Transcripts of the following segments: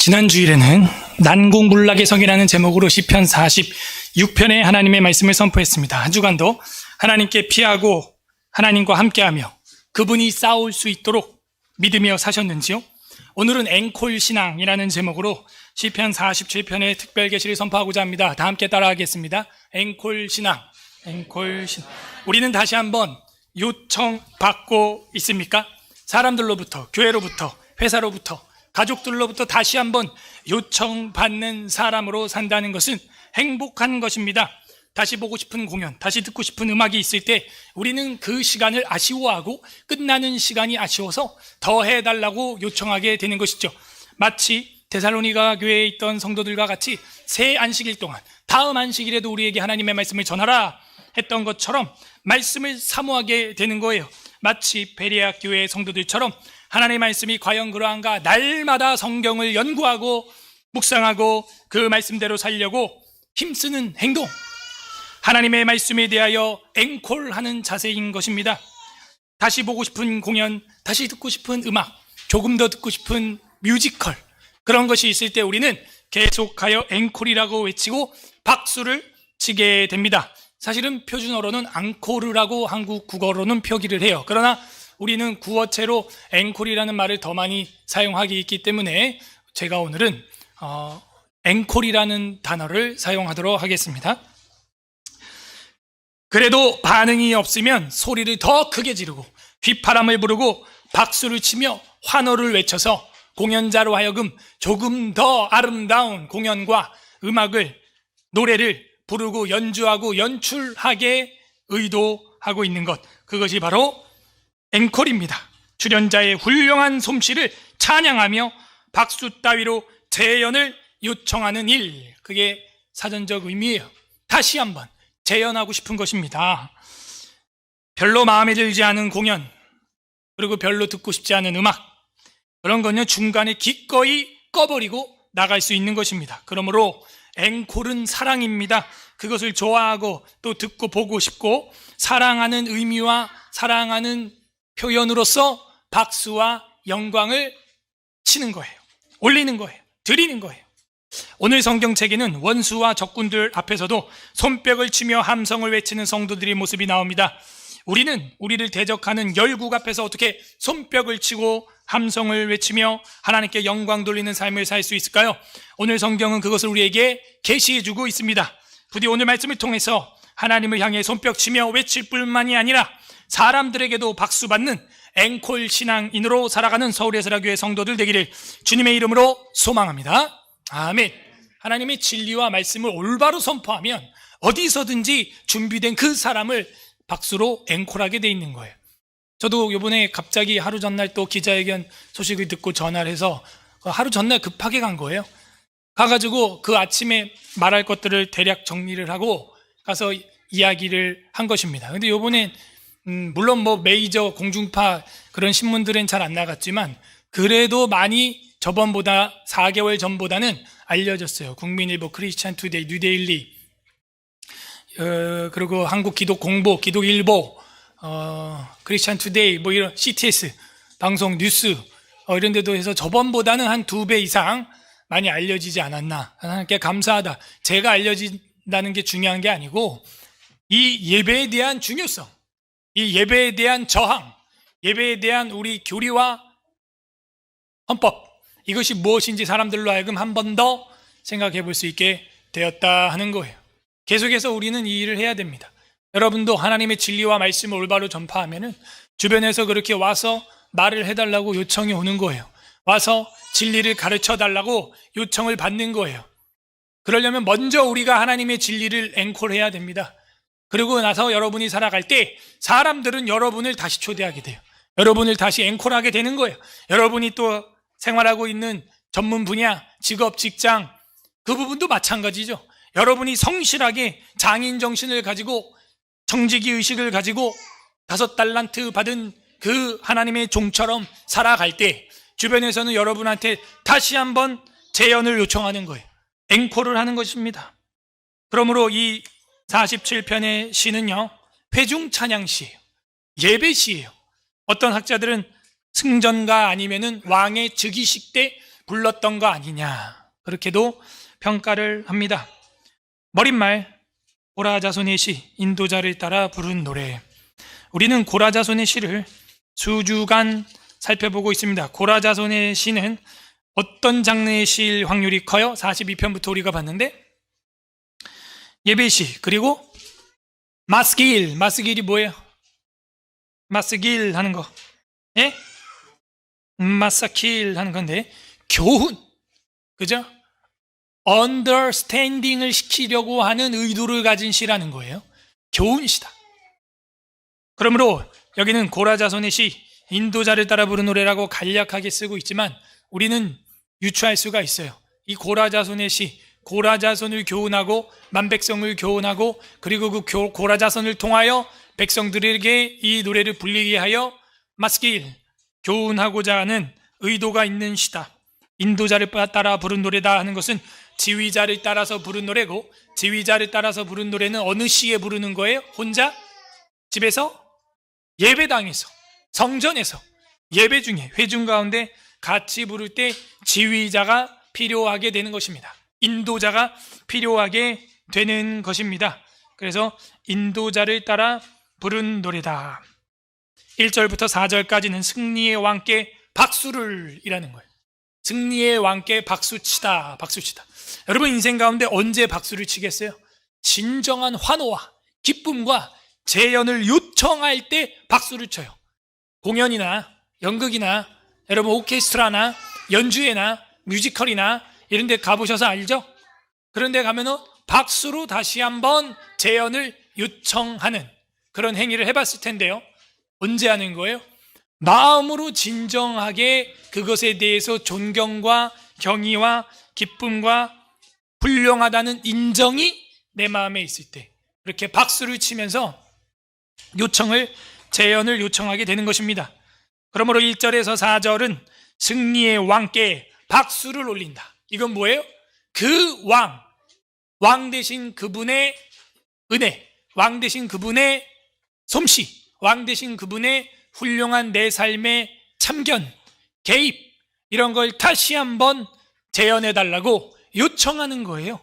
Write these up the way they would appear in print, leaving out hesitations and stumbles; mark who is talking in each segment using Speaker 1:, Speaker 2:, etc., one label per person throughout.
Speaker 1: 지난 주일에는 난공불락의 성이라는 제목으로 시편 46편의 하나님의 말씀을 선포했습니다. 한 주간도 하나님께 피하고 하나님과 함께하며 그분이 싸울 수 있도록 믿으며 사셨는지요? 오늘은 앵콜 신앙이라는 제목으로 시편 47편의 특별 계시를 선포하고자 합니다. 다 함께 따라하겠습니다. 앵콜 신앙, 앵콜 신앙. 우리는 다시 한번 요청받고 있습니까? 사람들로부터, 교회로부터, 회사로부터, 가족들로부터 다시 한번 요청받는 사람으로 산다는 것은 행복한 것입니다. 다시 보고 싶은 공연, 다시 듣고 싶은 음악이 있을 때 우리는 그 시간을 아쉬워하고 끝나는 시간이 아쉬워서 더 해달라고 요청하게 되는 것이죠. 마치 데살로니가 교회에 있던 성도들과 같이 새 안식일 동안 다음 안식일에도 우리에게 하나님의 말씀을 전하라 했던 것처럼 말씀을 사모하게 되는 거예요. 마치 베레아 교회의 성도들처럼 하나님의 말씀이 과연 그러한가 날마다 성경을 연구하고 묵상하고 그 말씀대로 살려고 힘쓰는 행동, 하나님의 말씀에 대하여 앵콜하는 자세인 것입니다. 다시 보고 싶은 공연, 다시 듣고 싶은 음악, 조금 더 듣고 싶은 뮤지컬, 그런 것이 있을 때 우리는 계속하여 앵콜이라고 외치고 박수를 치게 됩니다. 사실은 표준어로는 앙코르라고 한국 국어로는 표기를 해요. 그러나 우리는 구어체로 앵콜이라는 말을 더 많이 사용하기 있기 때문에 제가 오늘은 앵콜이라는 단어를 사용하도록 하겠습니다. 그래도 반응이 없으면 소리를 더 크게 지르고 휘파람을 부르고 박수를 치며 환호를 외쳐서 공연자로 하여금 조금 더 아름다운 공연과 음악을, 노래를 부르고 연주하고 연출하게 의도하고 있는 것, 그것이 바로 앵콜입니다. 출연자의 훌륭한 솜씨를 찬양하며 박수 따위로 재연을 요청하는 일, 그게 사전적 의미예요. 다시 한번 재연하고 싶은 것입니다. 별로 마음에 들지 않은 공연, 그리고 별로 듣고 싶지 않은 음악, 그런 거는 중간에 기꺼이 꺼버리고 나갈 수 있는 것입니다. 그러므로 앵콜은 사랑입니다. 그것을 좋아하고 또 듣고 보고 싶고 사랑하는 의미와 사랑하는 표현으로서 박수와 영광을 치는 거예요. 올리는 거예요. 드리는 거예요. 오늘 성경책에는 원수와 적군들 앞에서도 손뼉을 치며 함성을 외치는 성도들의 모습이 나옵니다. 우리는 우리를 대적하는 열국 앞에서 어떻게 손뼉을 치고 함성을 외치며 하나님께 영광 돌리는 삶을 살 수 있을까요? 오늘 성경은 그것을 우리에게 계시해주고 있습니다. 부디 오늘 말씀을 통해서 하나님을 향해 손뼉 치며 외칠 뿐만이 아니라 사람들에게도 박수받는 앵콜 신앙인으로 살아가는 서울예술학교의 성도들 되기를 주님의 이름으로 소망합니다. 아멘. 하나님의 진리와 말씀을 올바로 선포하면 어디서든지 준비된 그 사람을 박수로 앵콜하게 돼 있는 거예요. 저도 이번에 갑자기 하루 전날 또 기자회견 소식을 듣고 전화를 해서 하루 전날 급하게 간 거예요. 가가지고 그 아침에 말할 것들을 대략 정리를 하고 가서 이야기를 한 것입니다. 근데 이번엔 물론 뭐 메이저 공중파 그런 신문들은 잘 안 나갔지만 그래도 많이 저번보다 4개월 전보다는 알려졌어요. 국민일보, 크리스찬 투데이, 뉴데일리, 그리고 한국 기독공보, 기독일보, 크리스찬 투데이, 뭐 이런 CTS 방송 뉴스 이런 데도 해서 저번보다는 한 2배 이상 많이 알려지지 않았나. 하나님께 감사하다. 제가 알려진다는 게 중요한 게 아니고 이 예배에 대한 중요성, 이 예배에 대한 저항, 예배에 대한 우리 교리와 헌법, 이것이 무엇인지 사람들로 하여금 한 번 더 생각해 볼 수 있게 되었다 하는 거예요. 계속해서 우리는 이 일을 해야 됩니다. 여러분도 하나님의 진리와 말씀을 올바로 전파하면은 주변에서 그렇게 와서 말을 해달라고 요청이 오는 거예요. 와서 진리를 가르쳐 달라고 요청을 받는 거예요. 그러려면 먼저 우리가 하나님의 진리를 앵콜해야 됩니다. 그리고 나서 여러분이 살아갈 때 사람들은 여러분을 다시 초대하게 돼요. 여러분을 다시 앵콜하게 되는 거예요. 여러분이 또 생활하고 있는 전문 분야, 직업, 직장, 그 부분도 마찬가지죠. 여러분이 성실하게 장인 정신을 가지고 정직이 의식을 가지고 5달란트 받은 그 하나님의 종처럼 살아갈 때 주변에서는 여러분한테 다시 한번 재연을 요청하는 거예요. 앵콜을 하는 것입니다. 그러므로 이 47편의 시는요, 회중 찬양시예요. 예배시예요. 어떤 학자들은 승전가 아니면은 왕의 즉위식 때 불렀던 거 아니냐, 그렇게도 평가를 합니다. 머릿말, 고라자손의 시, 인도자를 따라 부른 노래. 우리는 고라자손의 시를 수주간 살펴보고 있습니다. 고라자손의 시는 어떤 장르의 시일 확률이 커요? 42편부터 우리가 봤는데, 예배시, 그리고 마스길. 마스길이 뭐예요? 마스길 하는 거, 예? 마사킬 하는 건데, 교훈, 그죠? understanding을 시키려고 하는 의도를 가진 시라는 거예요. 교훈시다. 그러므로 여기는 고라자손의 시, 인도자를 따라 부른 노래라고 간략하게 쓰고 있지만 우리는 유추할 수가 있어요. 이 고라자손의 시, 고라자손을 교훈하고 만백성을 교훈하고, 그리고 그 고라자손을 통하여 백성들에게 이 노래를 불리게 하여 마스길, 교훈하고자 하는 의도가 있는 시다. 인도자를 따라 부른 노래다 하는 것은 지휘자를 따라서 부른 노래고, 지휘자를 따라서 부른 노래는 어느 시에 부르는 거예요? 혼자? 집에서? 예배당에서, 성전에서, 예배 중에, 회중 가운데 같이 부를 때 지휘자가 필요하게 되는 것입니다. 인도자가 필요하게 되는 것입니다. 그래서 인도자를 따라 부른 노래다. 1절부터 4절까지는 승리의 왕께 박수를 이라는 거예요. 승리의 왕께 박수치다, 박수치다. 여러분 인생 가운데 언제 박수를 치겠어요? 진정한 환호와 기쁨과 재연을 요청할 때 박수를 쳐요. 공연이나 연극이나 여러분 오케스트라나 연주회나 뮤지컬이나 이런 데 가보셔서 알죠? 그런 데 가면은 박수로 다시 한번 재연을 요청하는 그런 행위를 해봤을 텐데요. 언제 하는 거예요? 마음으로 진정하게 그것에 대해서 존경과 경의와 기쁨과 훌륭하다는 인정이 내 마음에 있을 때 그렇게 박수를 치면서 재연을 요청하게 되는 것입니다. 그러므로 1절에서 4절은 승리의 왕께 박수를 올린다. 이건 뭐예요? 그 왕 대신 그분의 은혜, 왕 대신 그분의 솜씨, 왕 대신 그분의 훌륭한 내 삶의 참견, 개입, 이런 걸 다시 한번 재현해달라고 요청하는 거예요.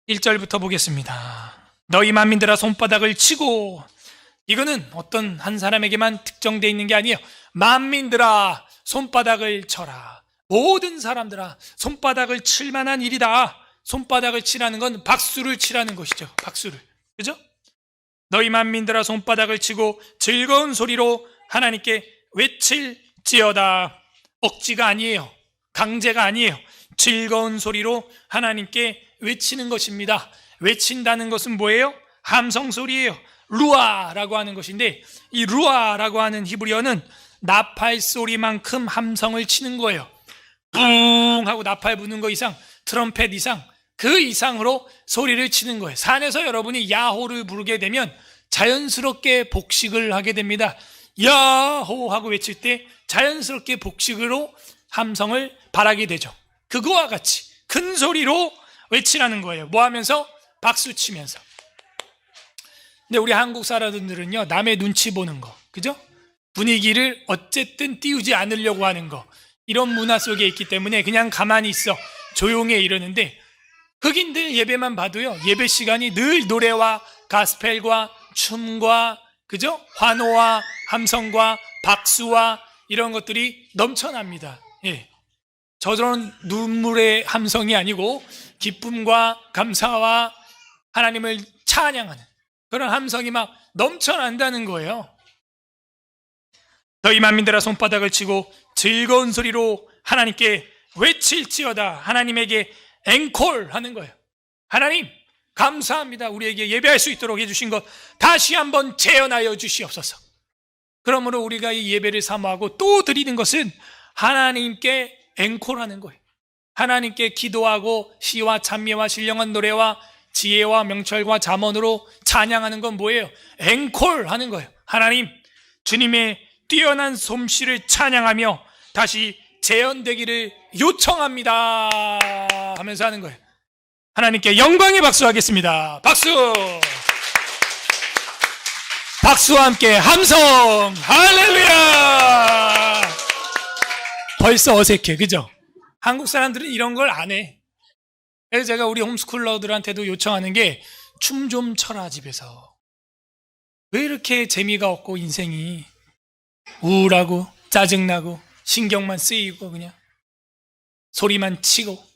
Speaker 1: 1절부터 보겠습니다. 너희 만민들아 손바닥을 치고, 이거는 어떤 한 사람에게만 특정되어 있는 게 아니에요. 만민들아 손바닥을 쳐라. 모든 사람들아 손바닥을 칠 만한 일이다. 손바닥을 치라는 건 박수를 치라는 것이죠. 박수를. 그죠? 너희 만민들아 손바닥을 치고 즐거운 소리로 하나님께 외칠지어다. 억지가 아니에요. 강제가 아니에요. 즐거운 소리로 하나님께 외치는 것입니다. 외친다는 것은 뭐예요? 함성 소리예요. 루아라고 하는 것인데, 이 루아라고 하는 히브리어는 나팔 소리만큼 함성을 치는 거예요. 뿡 하고 나팔 부는 거 이상, 트럼펫 이상, 그 이상으로 소리를 치는 거예요. 산에서 여러분이 야호를 부르게 되면 자연스럽게 복식을 하게 됩니다. 야호 하고 외칠 때 자연스럽게 복식으로 함성을 발하게 되죠. 그거와 같이 큰 소리로 외치라는 거예요. 뭐 하면서? 박수 치면서. 근데 우리 한국 사람들은요, 남의 눈치 보는 거, 그죠? 분위기를 어쨌든 띄우지 않으려고 하는 거, 이런 문화 속에 있기 때문에 그냥 가만히 있어, 조용해 이러는데, 흑인들 예배만 봐도요, 예배 시간이 늘 노래와 가스펠과 춤과, 그죠? 환호와 함성과 박수와 이런 것들이 넘쳐납니다. 예. 저런 눈물의 함성이 아니고 기쁨과 감사와 하나님을 찬양하는 그런 함성이 막 넘쳐난다는 거예요. 너희 만민들아 손바닥을 치고 즐거운 소리로 하나님께 외칠지어다. 하나님에게 앵콜 하는 거예요. 하나님 감사합니다. 우리에게 예배할 수 있도록 해주신 것 다시 한번 재현하여 주시옵소서. 그러므로 우리가 이 예배를 사모하고 또 드리는 것은 하나님께 앵콜하는 거예요. 하나님께 기도하고 시와 찬미와 신령한 노래와 지혜와 명철과 잠언으로 찬양하는 건 뭐예요? 앵콜하는 거예요. 하나님, 주님의 뛰어난 솜씨를 찬양하며 다시 재현되기를 요청합니다 하면서 하는 거예요. 하나님께 영광의 박수 하겠습니다. 박수! 박수와 함께 함성! 할렐루야! 벌써 어색해, 그죠? 한국 사람들은 이런 걸 안 해. 그래서 제가 우리 홈스쿨러들한테도 요청하는 게 춤 좀 춰라, 집에서. 왜 이렇게 재미가 없고 인생이 우울하고 짜증나고 신경만 쓰이고 그냥 소리만 치고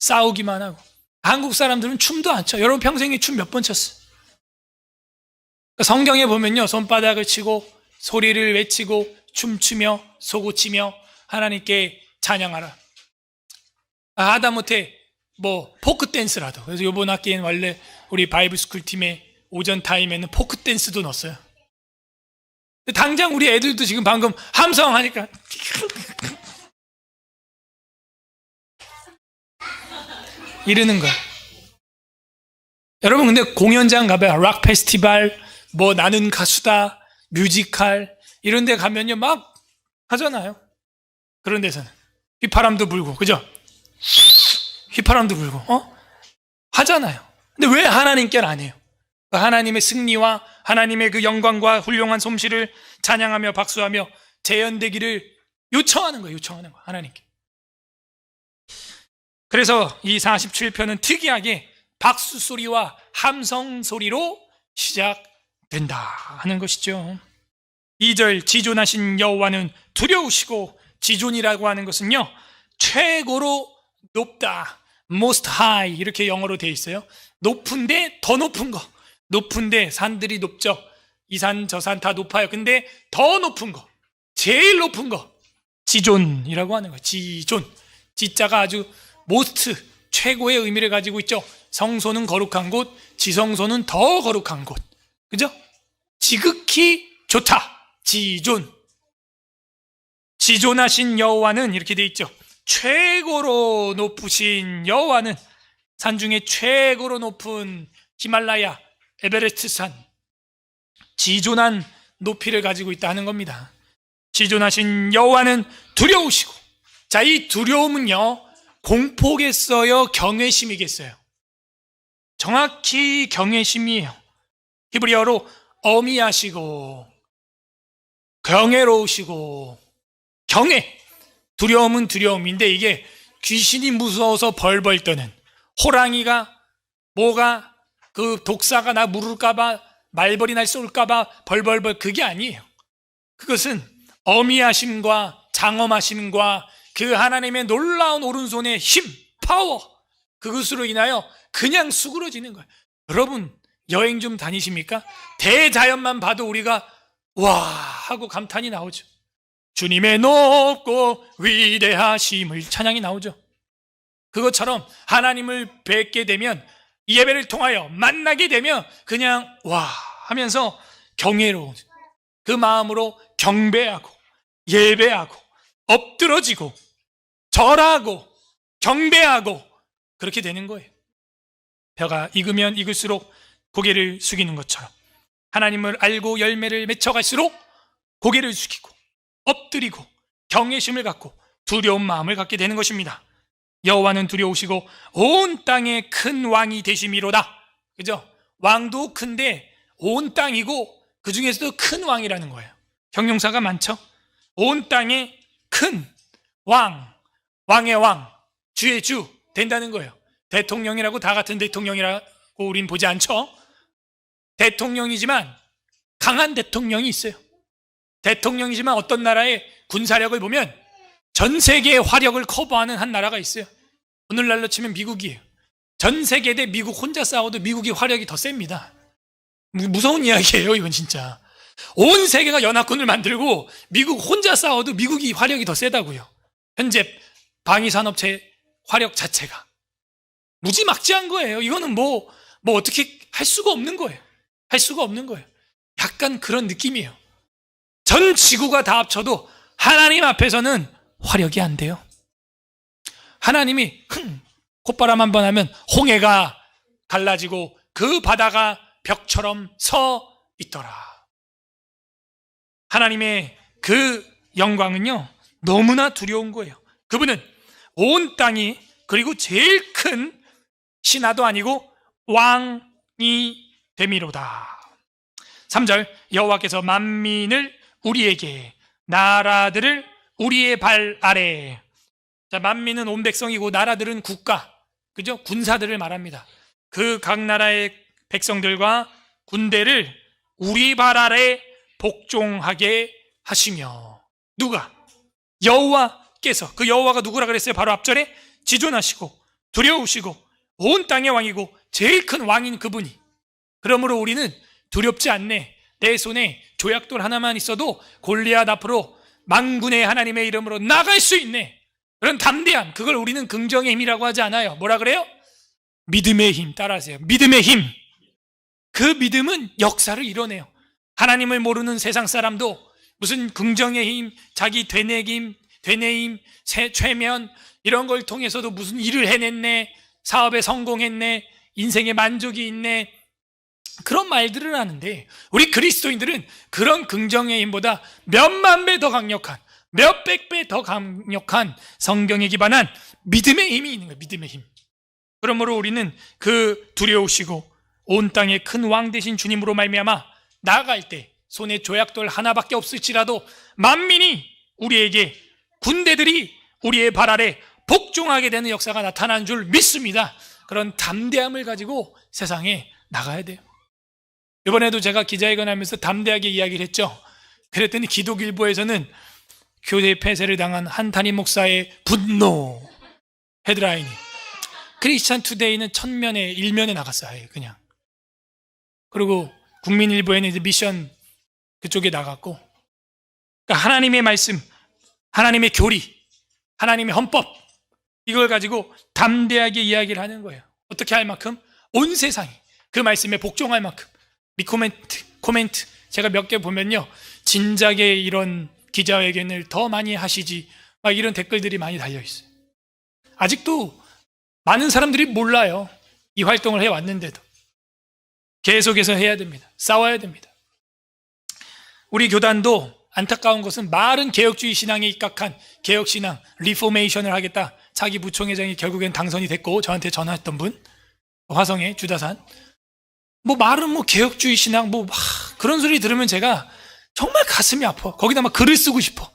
Speaker 1: 싸우기만 하고. 한국 사람들은 춤도 안 춰. 여러분 평생에 춤 몇 번 췄어요? 성경에 보면요, 손바닥을 치고 소리를 외치고 춤추며 소고치며 하나님께 찬양하라. 하다못해 포크 댄스라도. 그래서 이번 학기엔 원래 우리 바이블 스쿨 팀의 오전 타임에는 포크 댄스도 넣었어요. 당장 우리 애들도 지금 방금 함성하니까 이러는 거야. 여러분, 근데 공연장 가봐요. 락 페스티벌, 나는 가수다, 뮤지컬 이런 데 가면요 막 하잖아요. 그런 데서는 휘파람도 불고, 그죠? 휘파람도 불고 하잖아요. 근데 왜 하나님께는 안 해요? 하나님의 승리와 하나님의 그 영광과 훌륭한 솜씨를 찬양하며 박수하며 재현되기를 요청하는 거예요. 하나님께. 그래서 이 47편은 특이하게 박수 소리와 함성 소리로 시작된다 하는 것이죠. 2절, 지존하신 여호와는 두려우시고, 지존이라고 하는 것은요 최고로 높다, most high 이렇게 영어로 되어 있어요. 높은데 더 높은 거. 높은데 산들이 높죠. 이 산 저 산 다 높아요. 근데 더 높은 거, 제일 높은 거 지존이라고 하는 거예요. 지존. 지자가 아주 most, 최고의 의미를 가지고 있죠. 성소는 거룩한 곳, 지성소는 더 거룩한 곳. 그죠? 지극히 좋다. 지존. 지존하신 여호와는 이렇게 되어 있죠. 최고로 높으신 여호와는, 산 중에 최고로 높은 히말라야, 에베레스트 산, 지존한 높이를 가지고 있다는 겁니다. 지존하신 여호와는 두려우시고. 자, 이 두려움은요 공포겠어요, 경외심이겠어요? 정확히 경외심이에요. 히브리어로 어미하시고 경외로우시고. 경외, 두려움은 두려움인데 이게 귀신이 무서워서 벌벌 떠는, 호랑이가 그 독사가 나 물을까봐, 말벌이 날 쏠까봐 벌벌벌, 그게 아니에요. 그것은 어미하심과 장엄하심과 그 하나님의 놀라운 오른손의 힘, 파워, 그것으로 인하여 그냥 수그러지는 거예요. 여러분 여행 좀 다니십니까? 대자연만 봐도 우리가 와 하고 감탄이 나오죠. 주님의 높고 위대하심을 찬양이 나오죠. 그것처럼 하나님을 뵙게 되면, 예배를 통하여 만나게 되면 그냥 와 하면서 경외로 그 마음으로 경배하고 예배하고 엎드러지고 절하고 경배하고 그렇게 되는 거예요. 벼가 익으면 익을수록 고개를 숙이는 것처럼 하나님을 알고 열매를 맺혀갈수록 고개를 숙이고 엎드리고 경외심을 갖고 두려운 마음을 갖게 되는 것입니다. 여호와는 두려우시고 온 땅의 큰 왕이 되심이로다. 그죠? 왕도 큰데 온 땅이고 그 중에서도 큰 왕이라는 거예요. 형용사가 많죠? 온 땅의 큰 왕, 왕의 왕, 주의 주 된다는 거예요. 대통령이라고 다 같은 대통령이라고 우린 보지 않죠? 대통령이지만 강한 대통령이 있어요. 대통령이지만 어떤 나라의 군사력을 보면 전 세계의 화력을 커버하는 한 나라가 있어요. 오늘날로 치면 미국이에요. 전 세계 대 미국 혼자 싸워도 미국이 화력이 더 셉니다. 무서운 이야기예요, 이건 진짜. 온 세계가 연합군을 만들고 미국 혼자 싸워도 미국이 화력이 더 세다고요. 현재 방위산업체 화력 자체가 무지막지한 거예요. 이거는 어떻게 할 수가 없는 거예요. 할 수가 없는 거예요. 약간 그런 느낌이에요. 전 지구가 다 합쳐도 하나님 앞에서는 화력이 안 돼요. 하나님이 콧바람 한 번 하면 홍해가 갈라지고 그 바다가 벽처럼 서 있더라. 하나님의 그 영광은요 너무나 두려운 거예요. 그분은 온 땅이, 그리고 제일 큰 신하도 아니고 왕이 됨이로다. 3절, 여호와께서 만민을 우리에게, 나라들을 우리의 발 아래. 자, 만민은 온 백성이고 나라들은 국가, 그죠? 군사들을 말합니다. 그 각 나라의 백성들과 군대를 우리 발 아래 복종하게 하시며. 누가? 여호와께서. 그 여호와가 누구라 그랬어요? 바로 앞절에 지존하시고 두려우시고 온 땅의 왕이고 제일 큰 왕인 그분이. 그러므로 우리는 두렵지 않네. 내 손에 조약돌 하나만 있어도 골리앗 앞으로 만군의 하나님의 이름으로 나갈 수 있네. 그런 담대함, 그걸 우리는 긍정의 힘이라고 하지 않아요. 뭐라 그래요? 믿음의 힘. 따라하세요. 믿음의 힘. 그 믿음은 역사를 이뤄내요. 하나님을 모르는 세상 사람도 무슨 긍정의 힘, 자기 되뇌김, 되뇌임, 최면 이런 걸 통해서도 무슨 일을 해냈네, 사업에 성공했네, 인생에 만족이 있네, 그런 말들을 하는데 우리 그리스도인들은 그런 긍정의 힘보다 몇만 배 더 강력한, 몇백 배 더 강력한 성경에 기반한 믿음의 힘이 있는 거예요. 믿음의 힘. 그러므로 우리는 그 두려우시고 온 땅의 큰 왕 되신 주님으로 말미암아 나아갈 때 손에 조약돌 하나밖에 없을지라도 만민이 우리에게, 군대들이 우리의 발 아래 복종하게 되는 역사가 나타난 줄 믿습니다. 그런 담대함을 가지고 세상에 나가야 돼요. 이번에도 제가 기자회견 하면서 담대하게 이야기를 했죠. 그랬더니 기독일보에서는 교회 폐쇄를 당한 한 담임 목사의 분노 헤드라인이, 크리스찬 투데이는 천면에 일면에 나갔어요. 그냥. 그리고 국민일보에는 이제 미션 그쪽에 나갔고, 그러니까 하나님의 말씀, 하나님의 교리, 하나님의 헌법, 이걸 가지고 담대하게 이야기를 하는 거예요. 어떻게 할 만큼? 온 세상이 그 말씀에 복종할 만큼. 코멘트 제가 몇 개 보면요, 진작에 이런 기자회견을 더 많이 하시지, 막 이런 댓글들이 많이 달려있어요. 아직도 많은 사람들이 몰라요. 이 활동을 해왔는데도. 계속해서 해야 됩니다. 싸워야 됩니다. 우리 교단도 안타까운 것은 말은 개혁주의 신앙에 입각한 개혁신앙, 리포메이션을 하겠다. 자기 부총회장이 결국엔 당선이 됐고, 저한테 전화했던 분, 화성의 주다산, 말은 개혁주의 신앙, 그런 소리 들으면 제가 정말 가슴이 아파. 거기다 막 글을 쓰고 싶어.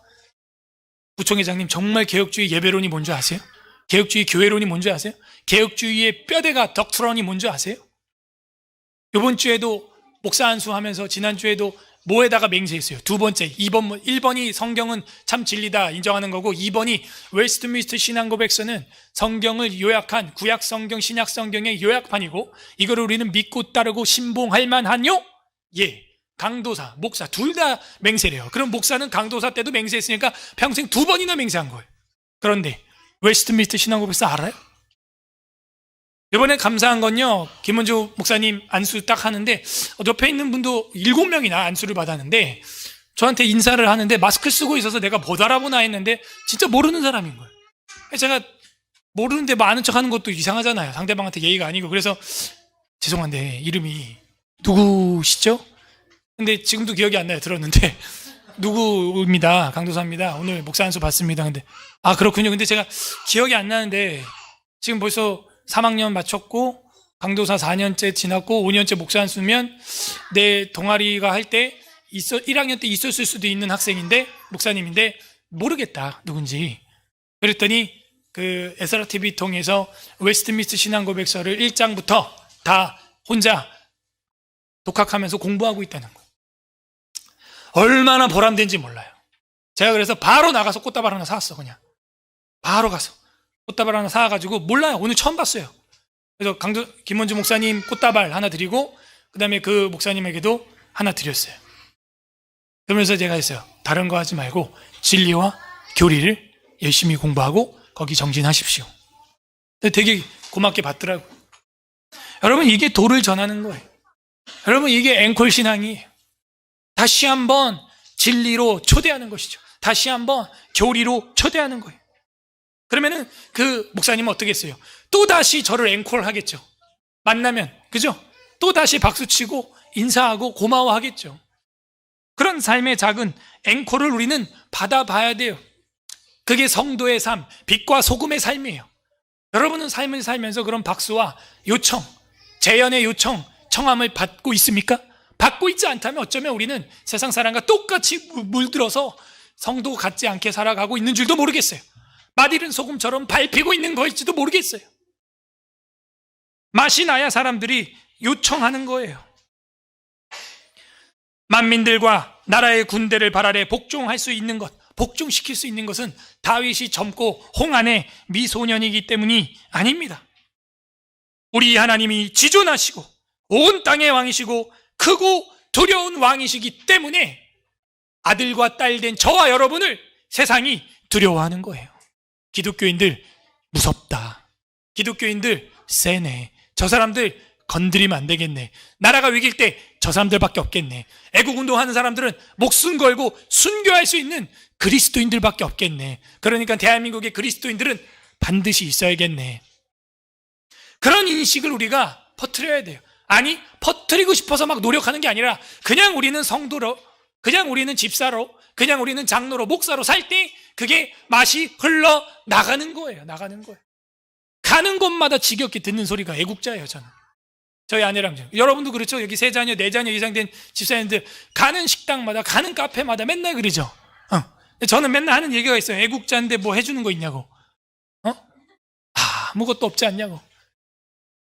Speaker 1: 부총회장님, 정말 개혁주의 예배론이 뭔지 아세요? 개혁주의 교회론이 뭔지 아세요? 개혁주의의 뼈대가 덕트론이 뭔지 아세요? 이번 주에도 목사 안수하면서 지난주에도 뭐에다가 맹세했어요? 두 번째, 1번이 성경은 참 진리다 인정하는 거고, 2번이 웨스트민스터 신앙고백서는 성경을 요약한 구약 성경, 신약 성경의 요약판이고, 이걸 우리는 믿고 따르고 신봉할 만하뇨? 예. 강도사, 목사 둘 다 맹세를 해요. 그럼 목사는 강도사 때도 맹세했으니까 평생 2번이나 맹세한 거예요. 그런데 웨스트민스터 신앙고백서 알아요? 이번에 감사한 건요, 김원주 목사님 안수 딱 하는데 옆에 있는 분도 7명이나 안수를 받았는데 저한테 인사를 하는데 마스크 쓰고 있어서 내가 못 알아보나 했는데 진짜 모르는 사람인 거예요. 제가 모르는데 아는 척 하는 것도 이상하잖아요. 상대방한테 예의가 아니고. 그래서 죄송한데 이름이 누구시죠? 근데 지금도 기억이 안 나요. 들었는데 누구입니다. 강도사입니다. 오늘 목사 안수 받습니다. 근데 그렇군요. 근데 제가 기억이 안 나는데 지금 벌써 3학년 마쳤고 강도사 4년째 지났고 5년째 목사 안수면 내 동아리가 할 때 1학년 때 있었을 수도 있는 학생인데, 목사님인데 모르겠다 누군지. 그랬더니 그 에스라 TV 통해서 웨스트민스터 신앙고백서를 1장부터 다 혼자 독학하면서 공부하고 있다는 거예요. 얼마나 보람된지 몰라요. 제가 그래서 바로 나가서 꽃다발 하나 사왔어. 그냥 바로 가서 꽃다발 하나 사와가지고, 몰라요. 오늘 처음 봤어요. 그래서 김원주 목사님 꽃다발 하나 드리고, 그 다음에 그 목사님에게도 하나 드렸어요. 그러면서 제가 했어요. 다른 거 하지 말고 진리와 교리를 열심히 공부하고 거기 정진하십시오. 되게 고맙게 받더라고요. 여러분, 이게 도를 전하는 거예요. 여러분, 이게 앵콜 신앙이에요. 다시 한번 진리로 초대하는 것이죠. 다시 한번 교리로 초대하는 거예요. 그러면은 그 목사님은 어떻게 했어요? 또 다시 저를 앵콜 하겠죠. 만나면, 그죠? 또 다시 박수치고 인사하고 고마워하겠죠. 그런 삶의 작은 앵콜을 우리는 받아봐야 돼요. 그게 성도의 삶, 빛과 소금의 삶이에요. 여러분은 삶을 살면서 그런 박수와 요청, 재연의 요청, 청함을 받고 있습니까? 받고 있지 않다면 어쩌면 우리는 세상 사람과 똑같이 물들어서 성도 같지 않게 살아가고 있는 줄도 모르겠어요. 맛 잃은 소금처럼 밟히고 있는 거일지도 모르겠어요. 맛이 나야 사람들이 요청하는 거예요. 만민들과 나라의 군대를 발 아래 복종할 수 있는 것, 복종시킬 수 있는 것은 다윗이 젊고 홍안의 미소년이기 때문이 아닙니다. 우리 하나님이 지존하시고 온 땅의 왕이시고 크고 두려운 왕이시기 때문에 아들과 딸 된 저와 여러분을 세상이 두려워하는 거예요. 기독교인들 무섭다. 기독교인들 세네. 저 사람들 건드리면 안 되겠네. 나라가 위기일 때 저 사람들밖에 없겠네. 애국운동하는 사람들은 목숨 걸고 순교할 수 있는 그리스도인들밖에 없겠네. 그러니까 대한민국의 그리스도인들은 반드시 있어야겠네. 그런 인식을 우리가 퍼뜨려야 돼요. 아니, 퍼뜨리고 싶어서 막 노력하는 게 아니라 그냥 우리는 성도로, 그냥 우리는 집사로, 그냥 우리는 장로로, 목사로 살 때 그게 맛이 흘러나가는 거예요. 나가는 거예요. 가는 곳마다 지겹게 듣는 소리가 애국자예요. 저는. 저희 아내랑 여러분도 그렇죠? 여기 3자녀, 4자녀 이상 된 집사님들 가는 식당마다, 가는 카페마다 맨날 그러죠. 저는 맨날 하는 얘기가 있어요. 애국자인데 뭐 해주는 거 있냐고. 아무것도 없지 않냐고.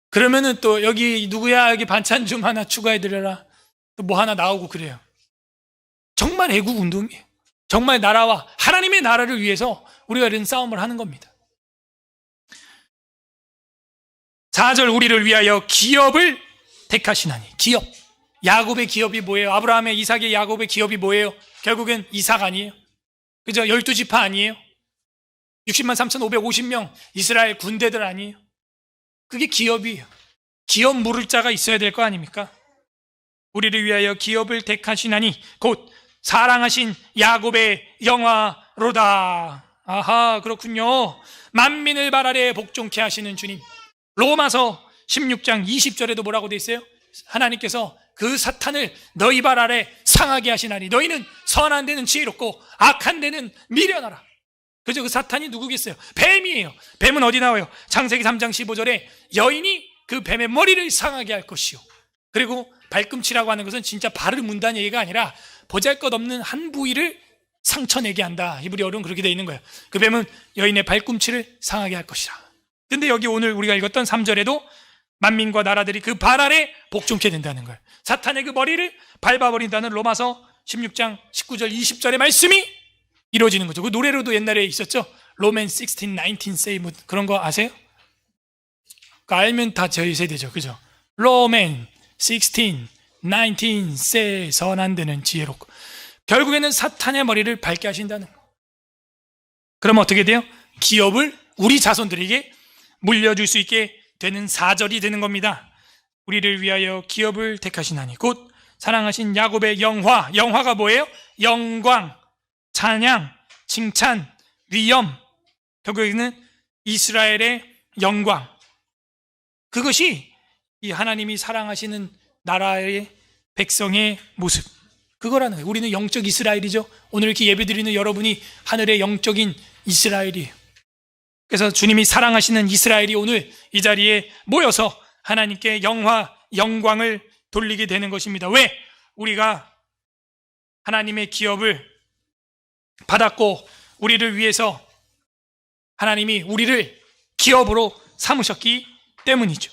Speaker 1: 그러면은 또 여기 누구야, 여기 반찬 좀 하나 추가해드려라. 또 뭐 하나 나오고 그래요. 정말 애국운동이에요. 정말 나라와 하나님의 나라를 위해서 우리가 이런 싸움을 하는 겁니다. 4절, 우리를 위하여 기업을 택하시나니. 기업. 야곱의 기업이 뭐예요? 아브라함의, 이삭의, 야곱의 기업이 뭐예요? 결국엔 이삭 아니에요? 그죠? 12지파 아니에요? 60만 3,550명 이스라엘 군대들 아니에요? 그게 기업이에요. 기업 물을 자가 있어야 될 거 아닙니까? 우리를 위하여 기업을 택하시나니 곧 사랑하신 야곱의 영화로다. 아하, 그렇군요. 만민을 발 아래 복종케 하시는 주님. 로마서 16장 20절에도 뭐라고 돼 있어요? 하나님께서 그 사탄을 너희 발 아래 상하게 하시나니 너희는 선한 데는 지혜롭고 악한 데는 미련하라. 그죠? 그 사탄이 누구겠어요? 뱀이에요. 뱀은 어디 나와요? 창세기 3장 15절에 여인이 그 뱀의 머리를 상하게 할 것이요. 그리고 발꿈치라고 하는 것은 진짜 발을 문다는 얘기가 아니라 보잘것없는 한 부위를 상처내게 한다. 히브리어로는 그렇게 되어 있는 거예요. 그 뱀은 여인의 발꿈치를 상하게 할 것이라. 근데 여기 오늘 우리가 읽었던 3절에도 만민과 나라들이 그 발 아래 복종케 된다는 거예요. 사탄의 그 머리를 밟아버린다는 로마서 16장 19절 20절의 말씀이 이루어지는 거죠. 그 노래로도 옛날에 있었죠. 로맨 16, 19 say 뭐 그런 거 아세요? 그거 알면 다 저희 세대죠. 그죠? 로맨 16, 19 say 선한 데는 지혜롭고. 결국에는 사탄의 머리를 밟게 하신다는 거. 그러면 어떻게 돼요? 기업을 우리 자손들에게 물려줄 수 있게 되는 4절이 되는 겁니다. 우리를 위하여 기업을 택하시나니 곧 사랑하신 야곱의 영화. 영화가 뭐예요? 영광, 찬양, 칭찬, 위엄. 결국에는 이스라엘의 영광. 그것이 이 하나님이 사랑하시는 나라의 백성의 모습. 그거라는 거예요. 우리는 영적 이스라엘이죠. 오늘 이렇게 예배드리는 여러분이 하늘의 영적인 이스라엘이에요. 그래서 주님이 사랑하시는 이스라엘이 오늘 이 자리에 모여서 하나님께 영광을 돌리게 되는 것입니다. 왜? 우리가 하나님의 기업을 받았고 우리를 위해서 하나님이 우리를 기업으로 삼으셨기 때문이죠.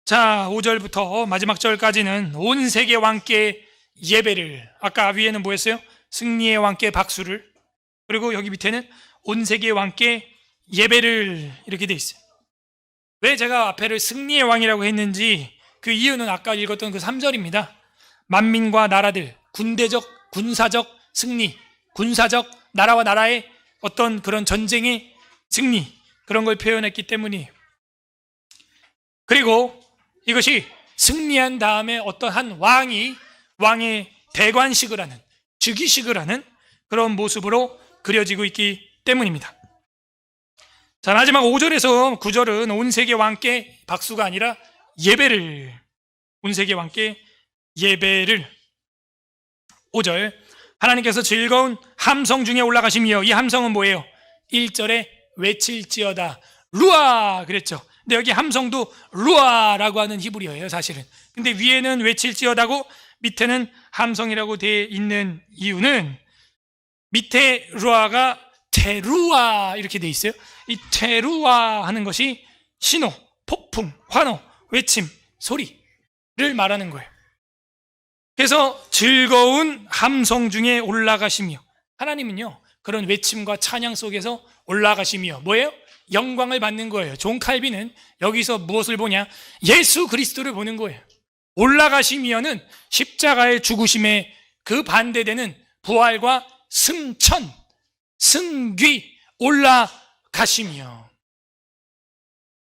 Speaker 1: 자, 5절부터 마지막 절까지는 온 세계 왕께 예배를, 아까 위에는 뭐였어요? 승리의 왕께 박수를, 그리고 여기 밑에는 온 세계 왕께 예배를 이렇게 돼 있어요. 왜 제가 앞에를 승리의 왕이라고 했는지 그 이유는 아까 읽었던 그 3절입니다. 만민과 나라들, 군대적, 군사적 승리, 군사적 나라와 나라의 어떤 그런 전쟁의 승리, 그런 걸 표현했기 때문이에요. 그리고 이것이 승리한 다음에 어떠한 왕이 왕의 대관식을 하는, 즉위식을 하는 그런 모습으로 그려지고 있기 때문입니다. 자, 마지막 5절에서 9절은 온 세계 왕께 박수가 아니라 예배를, 온 세계 왕께 예배를. 5절, 하나님께서 즐거운 함성 중에 올라가시며, 이 함성은 뭐예요? 1절에 외칠지어다 루아 그랬죠. 근데 여기 함성도 루아라고 하는 히브리어예요, 사실은. 근데 위에는 외칠지어다고 밑에는 함성이라고 되어 있는 이유는 밑에 루아가 테루아 이렇게 돼 있어요. 이 테루아 하는 것이 신호, 폭풍, 환호, 외침, 소리를 말하는 거예요. 그래서 즐거운 함성 중에 올라가시며, 하나님은요 그런 외침과 찬양 속에서 올라가시며 뭐예요? 영광을 받는 거예요. 존 칼빈은 여기서 무엇을 보냐? 예수 그리스도를 보는 거예요. 올라가시며는 십자가의 죽으심에 그 반대되는 부활과 승천, 승귀, 올라가시며.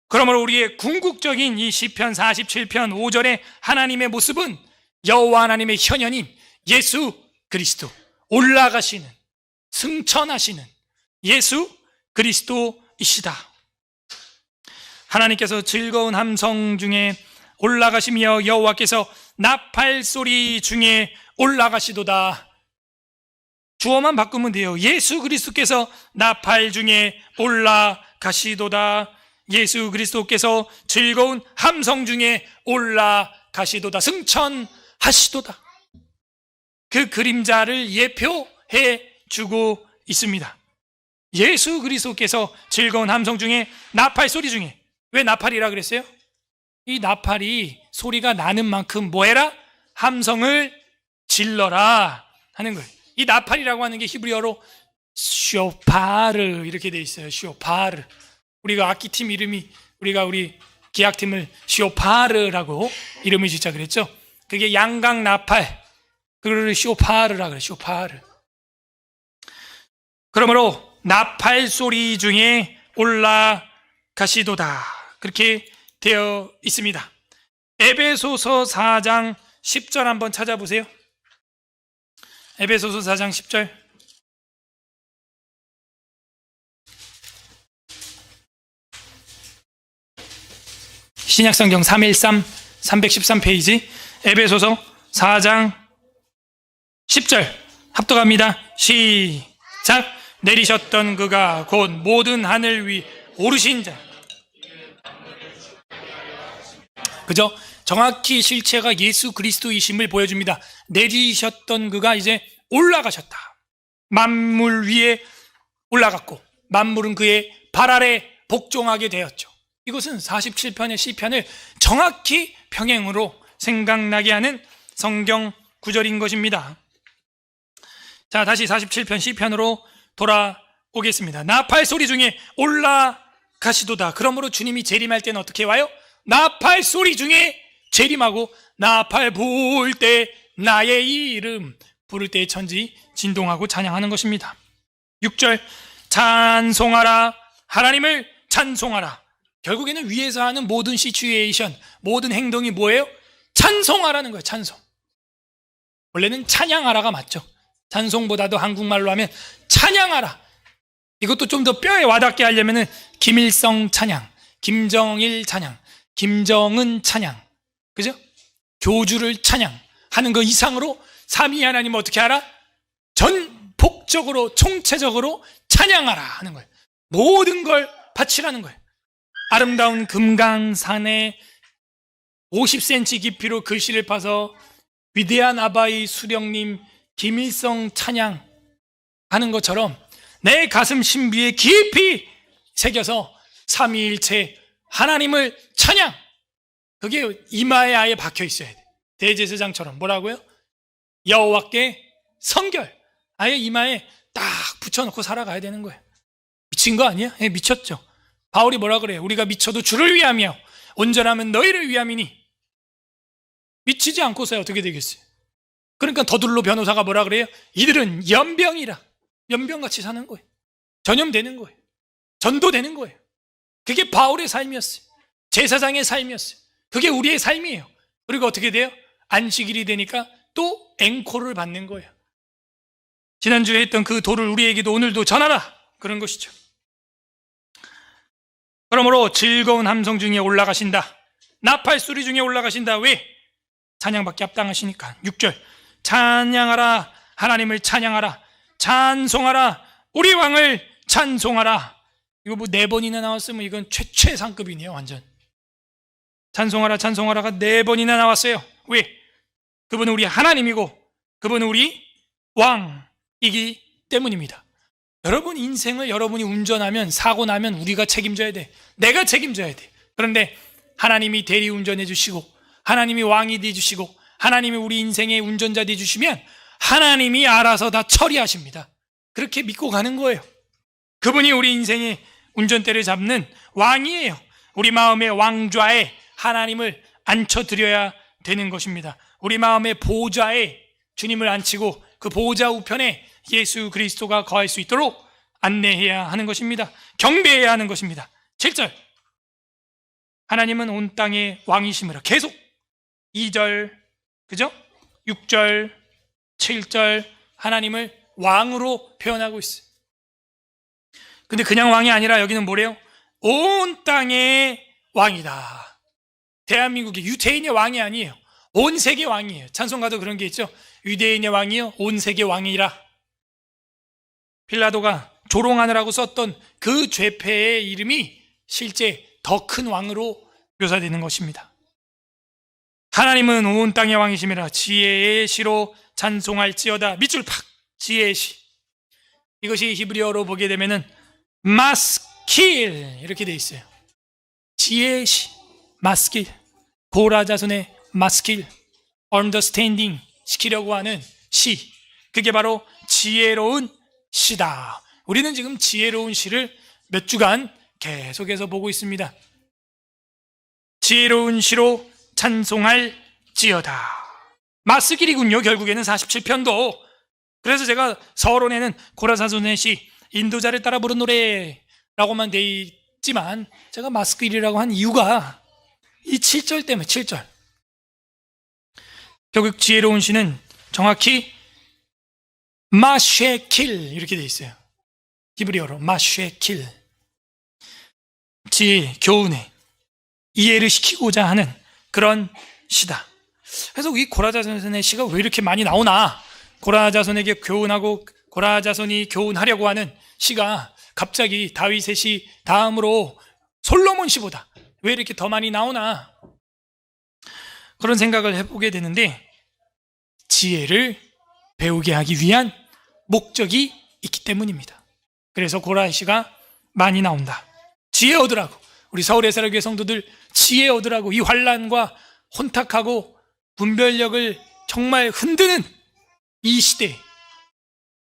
Speaker 1: 그러므로 우리의 궁극적인 이 시편 47편 5절의 하나님의 모습은 여호와 하나님의 현현인 예수 그리스도, 올라가시는, 승천하시는 예수 그리스도이시다. 하나님께서 즐거운 함성 중에 올라가시며 여호와께서 나팔 소리 중에 올라가시도다. 주어만 바꾸면 돼요. 예수 그리스도께서 나팔 중에 올라가시도다. 예수 그리스도께서 즐거운 함성 중에 올라가시도다. 승천하시도다. 그 그림자를 예표해 주고 있습니다. 예수 그리스도께서 즐거운 함성 중에, 나팔 소리 중에. 왜 나팔이라 그랬어요? 이 나팔이 소리가 나는 만큼 뭐해라? 함성을 질러라 하는 거예요. 이 나팔이라고 하는 게 히브리어로 쇼파르 이렇게 돼 있어요. 쇼파르. 우리가 악기팀 이름이, 우리 기악팀을 쇼파르라고 이름을 짓자 그랬죠. 그게 양각 나팔, 그거를 쇼파르라 그래요. 쇼파르. 그러므로 나팔 소리 중에 올라가시도다, 그렇게 되어 있습니다. 에베소서 4장 10절 한번 찾아보세요. 에베소서 4장 10절. 신약성경 313 313페이지 에베소서 4장 10절 합독합니다. 시작. 내리셨던 그가 곧 모든 하늘 위 오르신 자. 그죠? 정확히 실체가 예수 그리스도이심을 보여줍니다. 내리셨던 그가 이제 올라가셨다. 만물 위에 올라갔고 만물은 그의 발 아래 복종하게 되었죠. 이것은 47편의 시편을 정확히 평행으로 생각나게 하는 성경 구절인 것입니다. 자, 다시 47편 시편으로 돌아오겠습니다. 나팔 소리 중에 올라가시도다. 그러므로 주님이 재림할 때는 어떻게 와요? 나팔 소리 중에 재림하고, 나팔 부을 때 나의 이름 부를 때 천지 진동하고 찬양하는 것입니다. 6절 찬송하라, 하나님을 찬송하라. 결국에는 위에서 하는 모든 시츄에이션, 모든 행동이 뭐예요? 찬송하라는 거예요. 찬송. 원래는 찬양하라가 맞죠. 찬송보다도 한국말로 하면 찬양하라. 이것도 좀 더 뼈에 와닿게 하려면 김일성 찬양, 김정일 찬양, 김정은 찬양, 그죠? 교주를 찬양하는 그 이상으로 삼위 하나님 어떻게 하라? 전폭적으로 총체적으로 찬양하라 하는 거예요. 모든 걸 바치라는 거예요. 아름다운 금강산에 50cm 깊이로 글씨를 파서 위대한 아바이 수령님 김일성 찬양 하는 것처럼 내 가슴 신비에 깊이 새겨서 삼위일체 하나님을 찬양, 그게 이마에 아예 박혀 있어야 돼. 대제사장처럼 뭐라고요? 여호와께 성결, 아예 이마에 딱 붙여놓고 살아가야 되는 거예요. 미친 거 아니야? 예, 미쳤죠. 바울이 뭐라 그래요? 우리가 미쳐도 주를 위하며 온전하면 너희를 위함이니. 미치지 않고서야 어떻게 되겠어요? 그러니까 더둘로 변호사가 뭐라 그래요? 이들은 연병이라. 연병같이 사는 거예요. 전염되는 거예요. 전도되는 거예요. 그게 바울의 삶이었어요. 제사장의 삶이었어요. 그게 우리의 삶이에요. 그리고 어떻게 돼요? 안식일이 되니까 또 앵콜을 받는 거예요. 지난주에 했던 그 도를 우리에게도 오늘도 전하라, 그런 것이죠. 그러므로 즐거운 함성 중에 올라가신다. 나팔 소리 중에 올라가신다. 왜? 찬양받기 합당하시니까. 6절 찬양하라, 하나님을 찬양하라, 찬송하라, 우리 왕을 찬송하라. 이거 뭐 4번이나 나왔으면 이건 최상급이네요. 완전 찬송하라, 찬송하라가 4번이나 나왔어요. 왜? 그분은 우리 하나님이고 그분은 우리 왕이기 때문입니다. 여러분 인생을 여러분이 운전하면 사고 나면 우리가 책임져야 돼. 내가 책임져야 돼. 그런데 하나님이 대리운전해 주시고 하나님이 왕이 돼 주시고 하나님이 우리 인생의 운전자 돼 주시면 하나님이 알아서 다 처리하십니다. 그렇게 믿고 가는 거예요. 그분이 우리 인생의 운전대를 잡는 왕이에요. 우리 마음의 왕좌에 하나님을 앉혀드려야 되는 것입니다. 우리 마음의 보좌에 주님을 앉히고 그 보좌 우편에 예수 그리스도가 거할 수 있도록 안내해야 하는 것입니다. 경배해야 하는 것입니다. 7절, 하나님은 온 땅의 왕이심이라. 계속 2절, 그죠? 6절, 7절 하나님을 왕으로 표현하고 있어요. 근데 그냥 왕이 아니라 여기는 뭐래요? 온 땅의 왕이다. 대한민국의 유태인의 왕이 아니에요. 온 세계 왕이에요. 찬송가도 그런 게 있죠. 유대인의 왕이요 온 세계 왕이라. 빌라도가 조롱하느라고 썼던 그 죄패의 이름이 실제 더 큰 왕으로 묘사되는 것입니다. 하나님은 온 땅의 왕이심이라. 지혜의 시로 찬송할지어다. 밑줄 팍! 지혜의 시. 이것이 히브리어로 보게 되면은 마스킬 이렇게 돼 있어요. 지혜의 시, 마스킬. 고라 자손의 마스킬, understanding 시키려고 하는 시. 그게 바로 지혜로운 시다. 우리는 지금 지혜로운 시를 몇 주간 계속해서 보고 있습니다. 지혜로운 시로 찬송할지어다. 마스길이군요. 결국에는 47편도. 그래서 제가 서론에는 고라사손의 시, 인도자를 따라 부른 노래라고만 돼 있지만 제가 마스길이라고 한 이유가 이 7절 때문에. 7절. 결국 지혜로운 시는 정확히 마쉐킬 이렇게 돼 있어요. 히브리어로 마쉐킬. 지혜, 교훈에 이해를 시키고자 하는 그런 시다. 그래서 이 고라자손의 시가 왜 이렇게 많이 나오나? 고라자손에게 교훈하고 고라자손이 교훈하려고 하는 시가 갑자기 다윗의 시 다음으로 솔로몬 시보다 왜 이렇게 더 많이 나오나? 그런 생각을 해보게 되는데 지혜를 배우게 하기 위한 목적이 있기 때문입니다. 그래서 고라의 시가 많이 나온다. 지혜 얻으라고. 우리 서울의 사랑교회 성도들 지혜 얻으라고. 이 환난과 혼탁하고 분별력을 정말 흔드는 이 시대에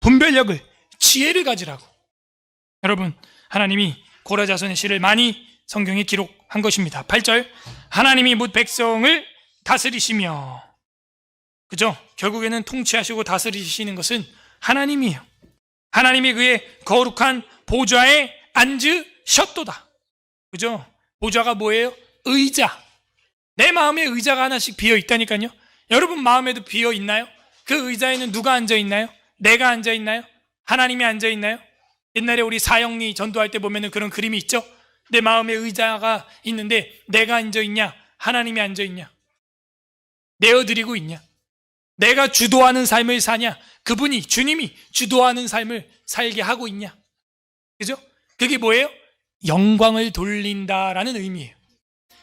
Speaker 1: 분별력을, 지혜를 가지라고. 여러분, 하나님이 고라 자손의 시를 많이 성경에 기록한 것입니다. 8절, 하나님이 뭇 백성을 다스리시며. 그죠? 결국에는 통치하시고 다스리시는 것은 하나님이에요. 하나님이 그의 거룩한 보좌에 앉으셨도다. 그죠? 보좌가 뭐예요? 의자. 내 마음에 의자가 하나씩 비어 있다니까요. 여러분 마음에도 비어 있나요? 그 의자에는 누가 앉아 있나요? 내가 앉아 있나요? 하나님이 앉아 있나요? 옛날에 우리 사형리 전도할 때 보면은 그런 그림이 있죠? 내 마음에 의자가 있는데 내가 앉아 있냐? 하나님이 앉아 있냐? 내어드리고 있냐? 내가 주도하는 삶을 사냐? 그분이, 주님이 주도하는 삶을 살게 하고 있냐? 그죠? 그게 뭐예요? 영광을 돌린다라는 의미예요.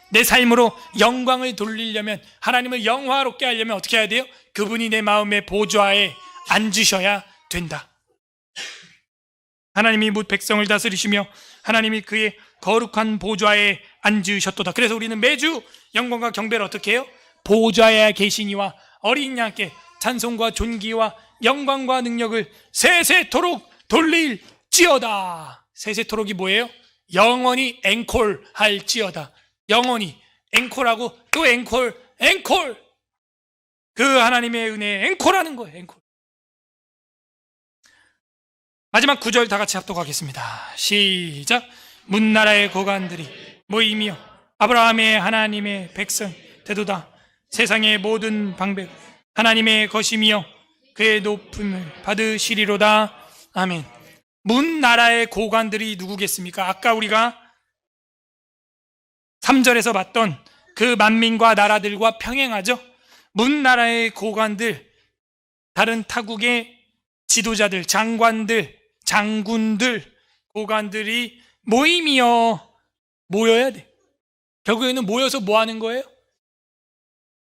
Speaker 1: 내 삶으로 영광을 돌리려면, 하나님을 영화롭게 하려면 어떻게 해야 돼요? 그분이 내 마음의 보좌에 앉으셔야 된다. 하나님이 뭇 백성을 다스리시며 하나님이 그의 거룩한 보좌에 앉으셨도다. 그래서 우리는 매주 영광과 경배를 어떻게 해요? 보좌에 계시니와 어린 양께 찬송과 존귀와 영광과 능력을 세세토록 돌릴지어다. 세세토록이 뭐예요? 영원히 앵콜할지어다. 영원히 앵콜하고 또 앵콜. 그 하나님의 은혜에 앵콜하는 거예요. 앵콜. 마지막 9절 다 같이 합독하겠습니다. 시작. 문나라의 고관들이 모이며 아브라함의 하나님의 백성 되도다. 세상의 모든 방백 하나님의 것이며 그의 높음을 받으시리로다. 아멘. 문나라의 고관들이 누구겠습니까? 아까 우리가 3절에서 봤던 그 만민과 나라들과 평행하죠. 문나라의 고관들, 다른 타국의 지도자들, 장관들, 장군들, 고관들이 모여야 돼. 결국에는 모여서 뭐 하는 거예요?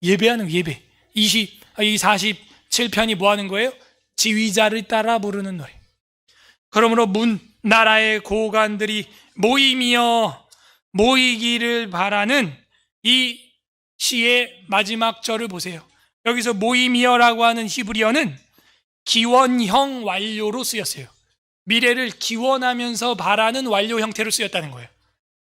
Speaker 1: 예배하는 예배. 이 47편이 뭐 하는 거예요? 지휘자를 따라 부르는 노래. 그러므로 문 나라의 고관들이 모이기를 바라는 이 시의 마지막 절을 보세요. 여기서 모이미어라고 하는 히브리어는 기원형 완료로 쓰였어요. 미래를 기원하면서 바라는 완료 형태로 쓰였다는 거예요.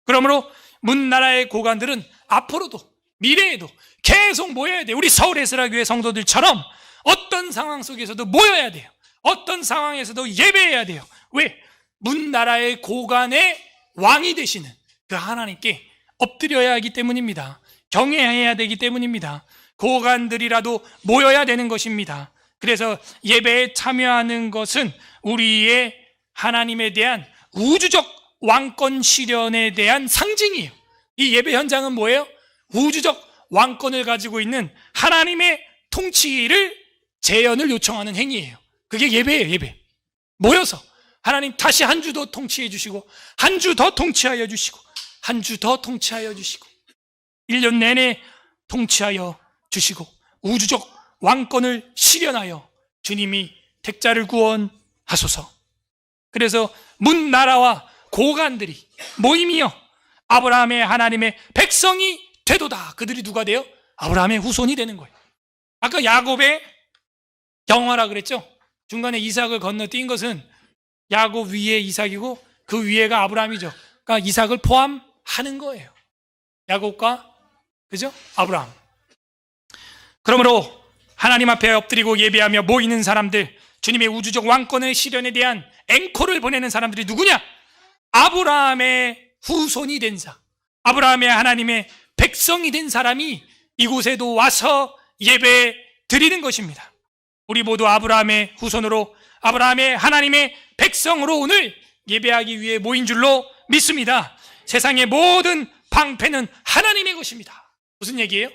Speaker 1: 그러므로 문 나라의 고관들은 앞으로도 미래에도 계속 모여야 돼요. 우리 서울 에스라교회 성도들처럼 어떤 상황 속에서도 모여야 돼요. 어떤 상황에서도 예배해야 돼요. 왜? 문 나라의 고관의 왕이 되시는 그 하나님께 엎드려야 하기 때문입니다. 경외해야 되기 때문입니다. 고관들이라도 모여야 되는 것입니다. 그래서 예배에 참여하는 것은 우리의 하나님에 대한 우주적 왕권 실현에 대한 상징이에요. 이 예배 현장은 뭐예요? 우주적 왕권을 가지고 있는 하나님의 통치를 재현을 요청하는 행위예요. 그게 예배예요. 예배. 모여서 하나님 다시 한 주 더 통치해 주시고, 한 주 더 통치하여 주시고, 한 주 더 통치하여 주시고, 1년 내내 통치하여 주시고, 우주적 왕권을 실현하여 주님이 택자를 구원하소서. 그래서 문 나라와 고관들이 모임이여 아브라함의 하나님의 백성이 되도다. 그들이 누가 돼요? 아브라함의 후손이 되는 거예요. 아까 야곱의 영화라 그랬죠? 중간에 이삭을 건너뛴 것은 야곱 위에 이삭이고 그 위에가 아브라함이죠. 그러니까 이삭을 포함하는 거예요. 야곱과 그죠? 아브라함. 그러므로 하나님 앞에 엎드리고 예배하며 모이는 사람들, 주님의 우주적 왕권의 실현에 대한 앵콜을 보내는 사람들이 누구냐? 아브라함의 후손이 된 자, 아브라함의 하나님의 백성이 된 사람이 이곳에도 와서 예배 드리는 것입니다. 우리 모두 아브라함의 후손으로, 아브라함의 하나님의 백성으로 오늘 예배하기 위해 모인 줄로 믿습니다. 세상의 모든 방패는 하나님의 것입니다. 무슨 얘기예요?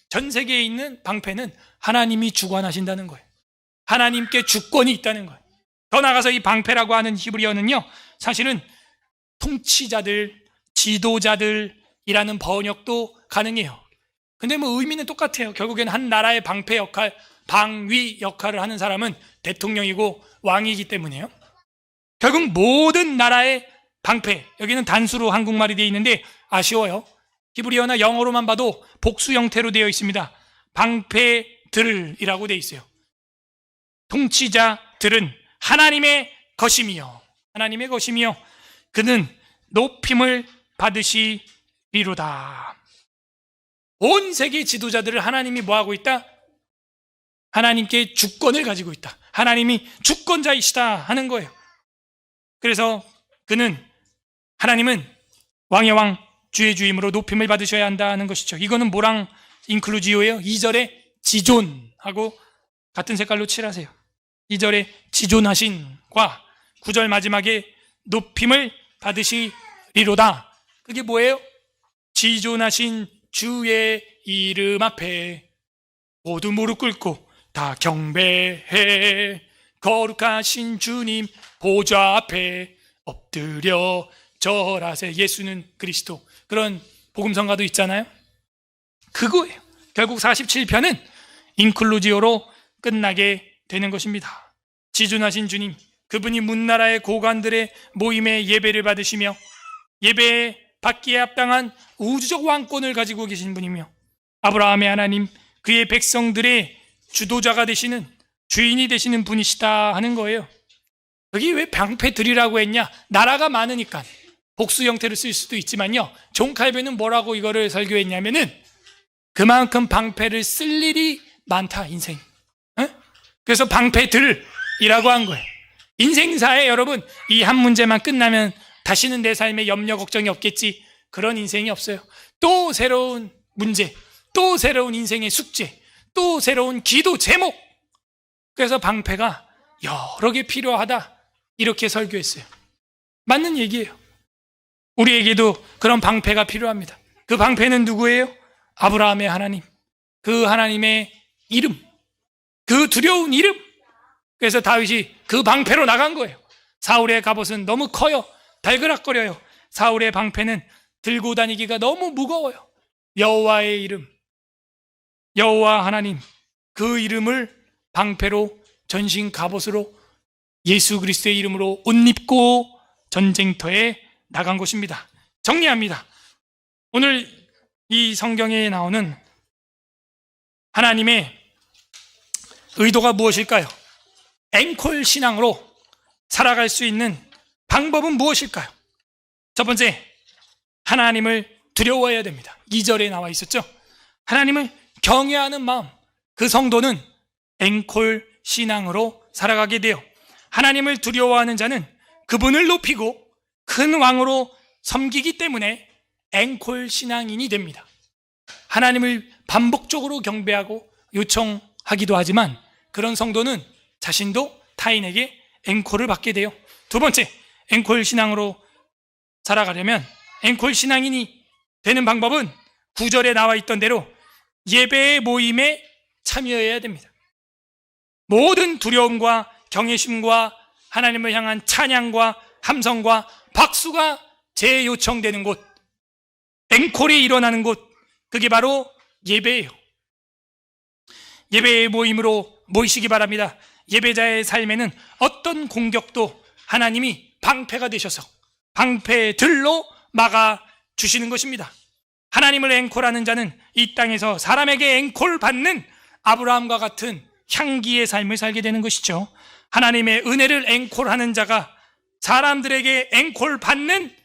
Speaker 1: 전 세계에 있는 방패는 하나님이 주관하신다는 거예요. 하나님께 주권이 있다는 거예요. 더 나아가서 이 방패라고 하는 히브리어는요, 사실은 통치자들, 지도자들이라는 번역도 가능해요. 근데 뭐 의미는 똑같아요. 결국엔 한 나라의 방패 역할, 방위 역할을 하는 사람은 대통령이고 왕이기 때문에요. 결국 모든 나라의 방패, 여기는 단수로 한국말이 되어 있는데 아쉬워요. 히브리어나 영어로만 봐도 복수 형태로 되어 있습니다. 방패들이라고 되어 있어요. 통치자들은 하나님의 것이며, 하나님의 것이며 그는 높임을 받으시리로다. 온 세계 지도자들을 하나님이 뭐하고 있다? 하나님께 주권을 가지고 있다. 하나님이 주권자이시다 하는 거예요. 그래서 하나님은 왕의 왕, 주의 주임으로 높임을 받으셔야 한다는 것이죠. 이거는 뭐랑 인클루지오예요? 2절에 지존하고 같은 색깔로 칠하세요. 2절에 지존하신과 9절 마지막에 높임을 받으시리로다. 그게 뭐예요? 지존하신 주의 이름 앞에 모두 무릎 꿇고 다 경배해. 거룩하신 주님 보좌 앞에 엎드려 절하세. 예수는 그리스도. 그런 복음성가도 있잖아요. 그거예요. 결국 47편은 인클루지오로 끝나게 되는 것입니다. 지존하신 주님, 그분이 문나라의 고관들의 모임에 예배를 받으시며 예배에 받기에 합당한 우주적 왕권을 가지고 계신 분이며 아브라함의 하나님, 그의 백성들의 주도자가 되시는, 주인이 되시는 분이시다 하는 거예요. 여기 왜 방패들이라고 했냐? 나라가 많으니까 복수 형태를 쓸 수도 있지만요, 존 칼빈은 뭐라고 이거를 설교했냐면은 그만큼 방패를 쓸 일이 많다, 인생. 그래서 방패들이라고 한 거예요. 인생사에 여러분, 이 한 문제만 끝나면 다시는 내 삶에 염려 걱정이 없겠지, 그런 인생이 없어요. 또 새로운 문제, 또 새로운 인생의 숙제, 또 새로운 기도 제목. 그래서 방패가 여러 개 필요하다, 이렇게 설교했어요. 맞는 얘기예요. 우리에게도 그런 방패가 필요합니다. 그 방패는 누구예요? 아브라함의 하나님, 그 하나님의 이름, 그 두려운 이름. 그래서 다윗이 그 방패로 나간 거예요. 사울의 갑옷은 너무 커요. 달그락거려요. 사울의 방패는 들고 다니기가 너무 무거워요. 여호와의 이름, 여호와 하나님, 그 이름을 방패로, 전신 갑옷으로 예수 그리스도의 이름으로 옷 입고 전쟁터에 나간 것입니다. 정리합니다. 오늘 이 성경에 나오는 하나님의 의도가 무엇일까요? 앵콜 신앙으로 살아갈 수 있는 방법은 무엇일까요? 첫 번째, 하나님을 두려워해야 됩니다. 2절에 나와 있었죠? 하나님을 경외하는 마음, 그 성도는 앵콜 신앙으로 살아가게 돼요. 하나님을 두려워하는 자는 그분을 높이고 큰 왕으로 섬기기 때문에 앵콜 신앙인이 됩니다. 하나님을 반복적으로 경배하고 요청하기도 하지만 그런 성도는 자신도 타인에게 앵콜을 받게 돼요. 두 번째, 앵콜 신앙으로 살아가려면 앵콜 신앙인이 되는 방법은 9절에 나와 있던 대로 예배의 모임에 참여해야 됩니다. 모든 두려움과 경외심과 하나님을 향한 찬양과 함성과 박수가 재요청되는 곳, 앵콜이 일어나는 곳, 그게 바로 예배예요. 예배의 모임으로 모이시기 바랍니다. 예배자의 삶에는 어떤 공격도 하나님이 방패가 되셔서 방패들로 막아주시는 것입니다. 하나님을 앵콜하는 자는 이 땅에서 사람에게 앵콜 받는 아브라함과 같은 향기의 삶을 살게 되는 것이죠. 하나님의 은혜를 앵콜하는 자가 사람들에게 앵콜 받는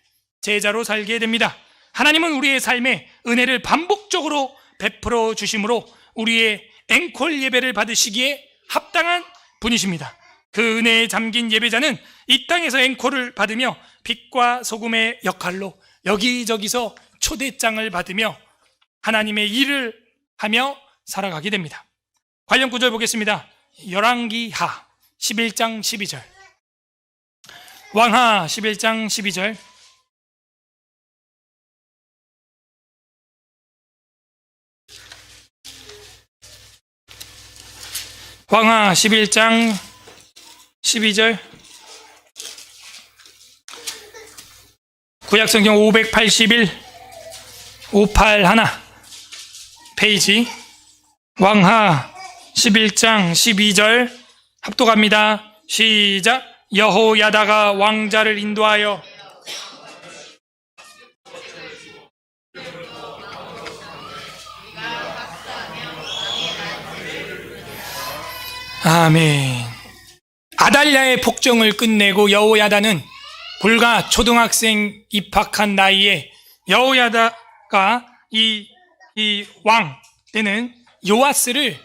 Speaker 1: 제자로 살게 됩니다. 하나님은 우리의 삶에 은혜를 반복적으로 베풀어 주심으로 우리의 앵콜 예배를 받으시기에 합당한 분이십니다. 그 은혜에 잠긴 예배자는 이 땅에서 앵콜을 받으며 빛과 소금의 역할로 여기저기서 초대장을 받으며 하나님의 일을 하며 살아가게 됩니다. 관련 구절 보겠습니다. 열왕기하 11장 12절, 왕하 11장 12절, 왕하 11장 12절, 구약성경 581 581 페이지, 왕하 11장 12절 합독합니다. 시작. 여호야다가 왕자를 인도하여 아멘. 아달랴의 폭정을 끝내고 여호야다는 불과 초등학생 입학한 나이에 여호야다가 이 왕 때는 요아스를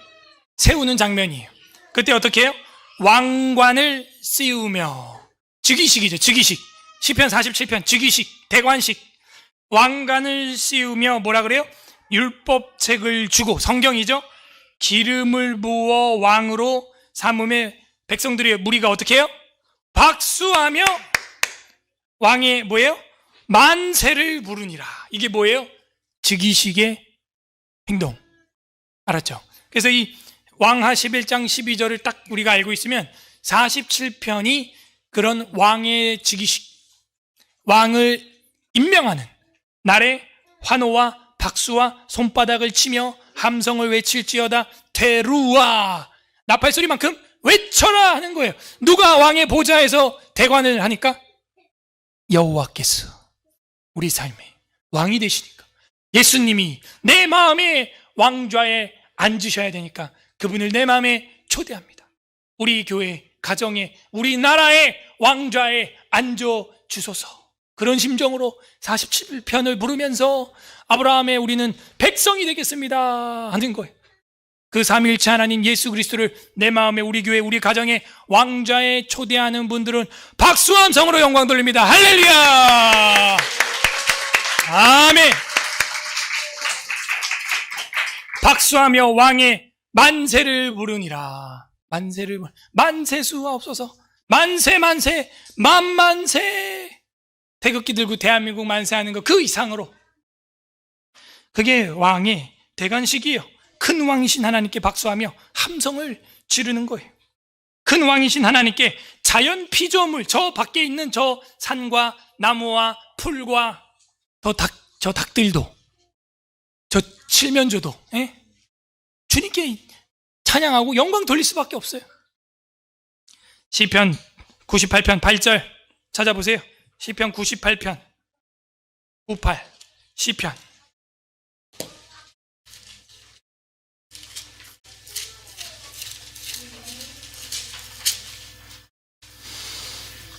Speaker 1: 세우는 장면이에요. 그때 어떻게 해요? 왕관을 씌우며, 즉위식이죠. 즉위식. 시편 47편 즉위식, 대관식. 왕관을 씌우며 뭐라 그래요? 율법책을 주고, 성경이죠. 기름을 부어 왕으로 삼음에 백성들의 무리가 어떻게 해요? 박수하며 왕의 뭐예요? 만세를 부르니라. 이게 뭐예요? 즉위식의 행동. 알았죠? 그래서 이 왕하 11장 12절을 딱 우리가 알고 있으면 47편이 그런 왕의 즉위식, 왕을 임명하는 날에 환호와 박수와 손바닥을 치며 함성을 외칠지어다 테루아, 나팔소리만큼 외쳐라 하는 거예요. 누가 왕의 보좌에서 대관을 하니까? 여호와께서 우리 삶의 왕이 되시니까, 예수님이 내 마음의 왕좌에 앉으셔야 되니까 그분을 내 마음에 초대합니다. 우리 교회, 가정에, 우리나라의 왕좌에 앉아주소서. 그런 심정으로 47편을 부르면서 아브라함의 우리는 백성이 되겠습니다 하는 거예요. 그 삼위일체 하나님 예수 그리스도를 내 마음에, 우리 교회, 우리 가정에 왕좌에 초대하는 분들은 박수 함성으로 영광 돌립니다. 할렐루야! 아멘! 박수하며 왕의 만세를 부르니라. 만세수 없어서 만세 만세 만만세, 태극기 들고 대한민국 만세하는 거 그 이상으로, 그게 왕의 대관식이에요. 큰 왕이신 하나님께 박수하며 함성을 지르는 거예요. 큰 왕이신 하나님께 자연 피조물, 저 밖에 있는 저 산과 나무와 풀과 저 닭들도, 저 칠면조도 주님께 찬양하고 영광 돌릴 수밖에 없어요. 시편 98편 8절 찾아보세요. 시편 98편 98 시편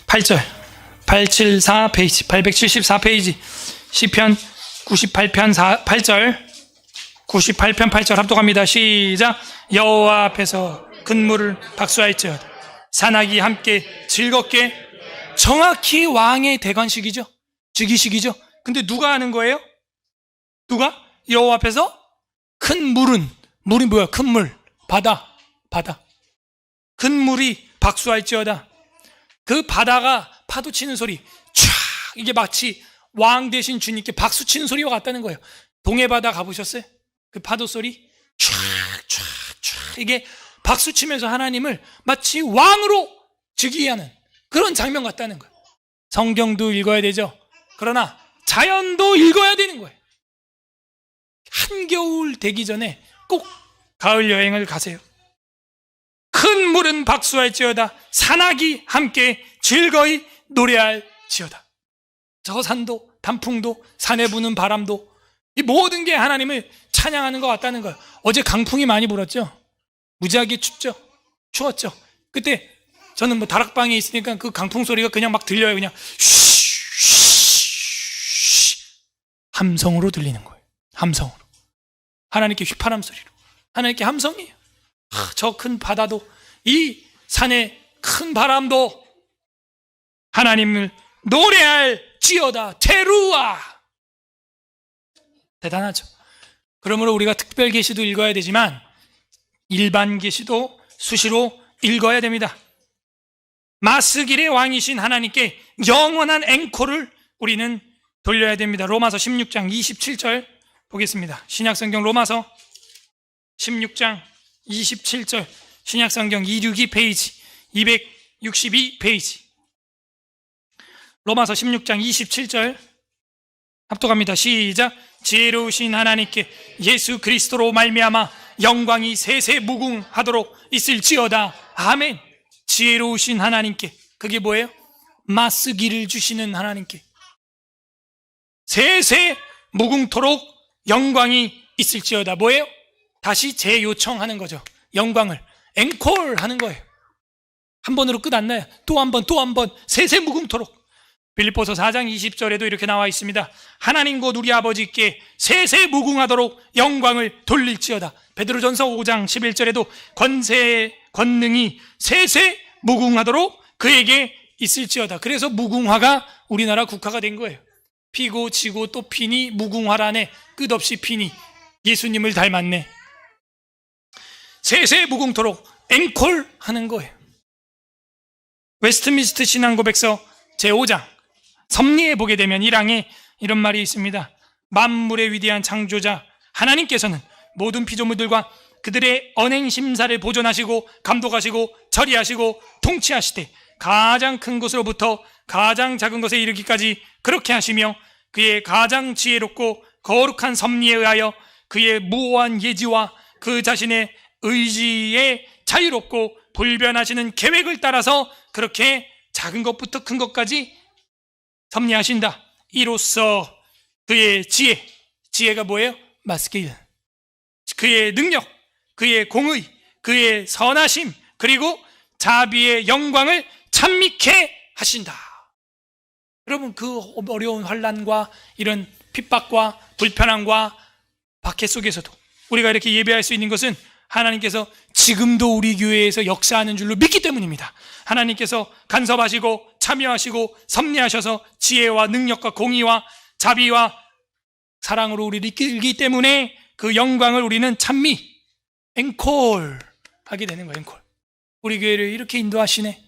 Speaker 1: 8절 874 페이지 874 페이지 시편 98편 8절 98편 8절 합독합니다. 시작. 여호와 앞에서 큰 물을 박수할지어다. 산악이 함께 즐겁게. 정확히 왕의 대관식이죠. 즉위식이죠. 근데 누가 하는 거예요? 누가? 여호와 앞에서 큰 물은, 물이 뭐야? 큰 물, 바다. 큰 물이 박수할지어다. 그 바다가 파도 치는 소리, 촤, 이게 마치 왕 대신 주님께 박수 치는 소리와 같다는 거예요. 동해바다 가보셨어요? 그 파도 소리, 촤, 촤, 촤, 이게 박수 치면서 하나님을 마치 왕으로 즉위하는 그런 장면 같다는 거예요. 성경도 읽어야 되죠. 그러나 자연도 읽어야 되는 거예요. 한겨울 되기 전에 꼭 가을 여행을 가세요. 큰 물은 박수할지어다. 산악이 함께 즐거이 노래할지어다. 저 산도, 단풍도, 산에 부는 바람도, 이 모든 게 하나님을 찬양하는 것 같다는 거예요. 어제 강풍이 많이 불었죠. 무지하게 춥죠. 추웠죠. 그때 저는 뭐 다락방에 있으니까 그 강풍 소리가 그냥 막 들려요. 그냥 쉬쉬쉬 함성으로 들리는 거예요. 함성으로. 하나님께 휘파람 소리로. 하나님께 함성이에요. 저 큰 바다도, 이 산의 큰 바람도 하나님을 노래할지어다. 테루아. 대단하죠. 그러므로 우리가 특별 계시도 읽어야 되지만 일반 계시도 수시로 읽어야 됩니다. 마스길의 왕이신 하나님께 영원한 앵콜을 우리는 돌려야 됩니다. 로마서 16장 27절 보겠습니다. 신약성경 로마서 16장 27절, 신약성경 262 페이지 262 페이지. 로마서 16장 27절 합독합니다. 시작. 지혜로우신 하나님께 예수 그리스도로 말미암아 영광이 세세 무궁하도록 있을지어다. 아멘. 지혜로우신 하나님께, 그게 뭐예요? 마스기를 주시는 하나님께 세세 무궁토록 영광이 있을지어다. 뭐예요? 다시 재요청하는 거죠. 영광을 앵콜 하는 거예요. 한 번으로 끝 안 나요. 또 한 번, 또 한 번, 세세 무궁토록. 빌립보서 4장 20절에도 이렇게 나와 있습니다. 하나님 곧 우리 아버지께 세세 무궁하도록 영광을 돌릴지어다. 베드로전서 5장 11절에도 권세 권능이 세세 무궁하도록 그에게 있을지어다. 그래서 무궁화가 우리나라 국화가 된 거예요. 피고 지고 또 피니 무궁화라네. 끝없이 피니 예수님을 닮았네. 세세 무궁토록 앵콜 하는 거예요. 웨스트민스터 신앙고백서 제5장 섭리에 보게 되면 1항에 이런 말이 있습니다. 만물의 위대한 창조자 하나님께서는 모든 피조물들과 그들의 언행 심사를 보존하시고 감독하시고 처리하시고 통치하시되 가장 큰 것으로부터 가장 작은 것에 이르기까지 그렇게 하시며 그의 가장 지혜롭고 거룩한 섭리에 의하여 그의 무오한 예지와 그 자신의 의지에 자유롭고 불변하시는 계획을 따라서 그렇게 작은 것부터 큰 것까지 섭리하신다. 이로써 그의 지혜가 뭐예요? 마스길. 그의 능력, 그의 공의, 그의 선하심, 그리고 자비의 영광을 찬미케 하신다. 여러분, 그 어려운 환난과 이런 핍박과 불편함과 박해 속에서도 우리가 이렇게 예배할 수 있는 것은 하나님께서 지금도 우리 교회에서 역사하는 줄로 믿기 때문입니다. 하나님께서 간섭하시고 참여하시고 섭리하셔서 지혜와 능력과 공의와 자비와 사랑으로 우리를 이끌기 때문에 그 영광을 우리는 찬미, 앵콜 하게 되는 거예요. 앵콜. 우리 교회를 이렇게 인도하시네.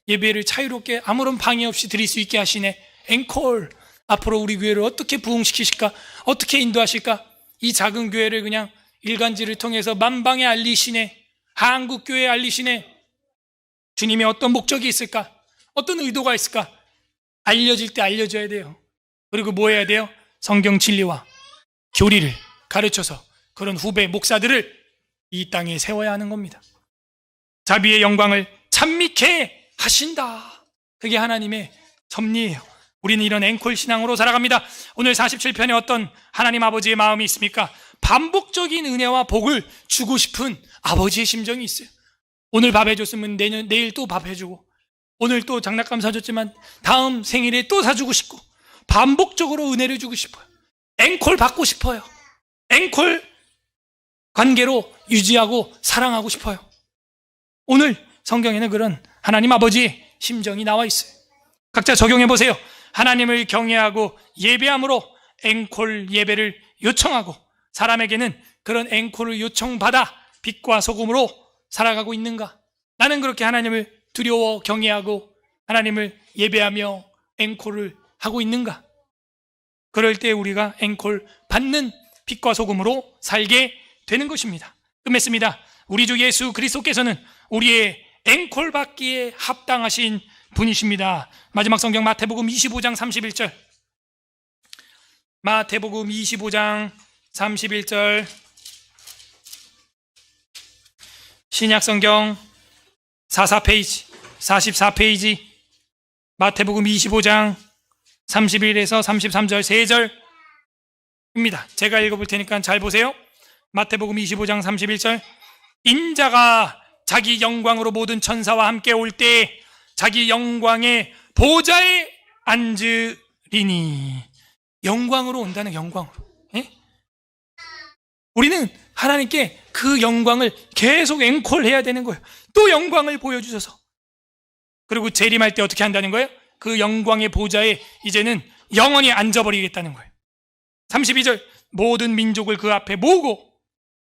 Speaker 1: 예배를 자유롭게 아무런 방해 없이 드릴 수 있게 하시네. 앵콜. 앞으로 우리 교회를 어떻게 부흥시키실까? 어떻게 인도하실까? 이 작은 교회를 그냥 일간지를 통해서 만방에 알리시네. 한국교회에 알리시네. 주님의 어떤 목적이 있을까? 어떤 의도가 있을까? 알려질 때 알려줘야 돼요. 그리고 뭐 해야 돼요? 성경 진리와 교리를 가르쳐서 그런 후배 목사들을 이 땅에 세워야 하는 겁니다. 자비의 영광을 찬미케 하신다. 그게 하나님의 섭리예요. 우리는 이런 앵콜 신앙으로 살아갑니다. 오늘 47편에 어떤 하나님 아버지의 마음이 있습니까? 반복적인 은혜와 복을 주고 싶은 아버지의 심정이 있어요. 오늘 밥 해줬으면 내일 또 밥 해주고, 오늘 또 장난감 사줬지만 다음 생일에 또 사주고 싶고, 반복적으로 은혜를 주고 싶어요. 앵콜 받고 싶어요. 앵콜 관계로 유지하고 사랑하고 싶어요. 오늘 성경에는 그런 하나님 아버지의 심정이 나와 있어요. 각자 적용해 보세요. 하나님을 경외하고 예배함으로 앵콜 예배를 요청하고, 사람에게는 그런 앵콜을 요청받아 빛과 소금으로 살아가고 있는가? 나는 그렇게 하나님을 두려워 경외하고 하나님을 예배하며 앵콜을 하고 있는가? 그럴 때 우리가 앵콜 받는 빛과 소금으로 살게 되는 것입니다. 끝맺습니다. 우리 주 예수 그리스도께서는 우리의 앵콜 받기에 합당하신 분이십니다. 마지막 성경 마태복음 25장 31절. 마태복음 25장 31절. 신약성경 44페이지, 44페이지. 마태복음 25장 31에서 33절 3절입니다. 제가 읽어볼 테니까 잘 보세요. 마태복음 25장 31절. 인자가 자기 영광으로 모든 천사와 함께 올 때 자기 영광의 보좌에 앉으리니. 영광으로 온다는, 영광으로. 예? 우리는 하나님께 그 영광을 계속 앵콜해야 되는 거예요. 또 영광을 보여주셔서. 그리고 재림할 때 어떻게 한다는 거예요? 그 영광의 보좌에 이제는 영원히 앉아버리겠다는 거예요. 32절. 모든 민족을 그 앞에 모으고,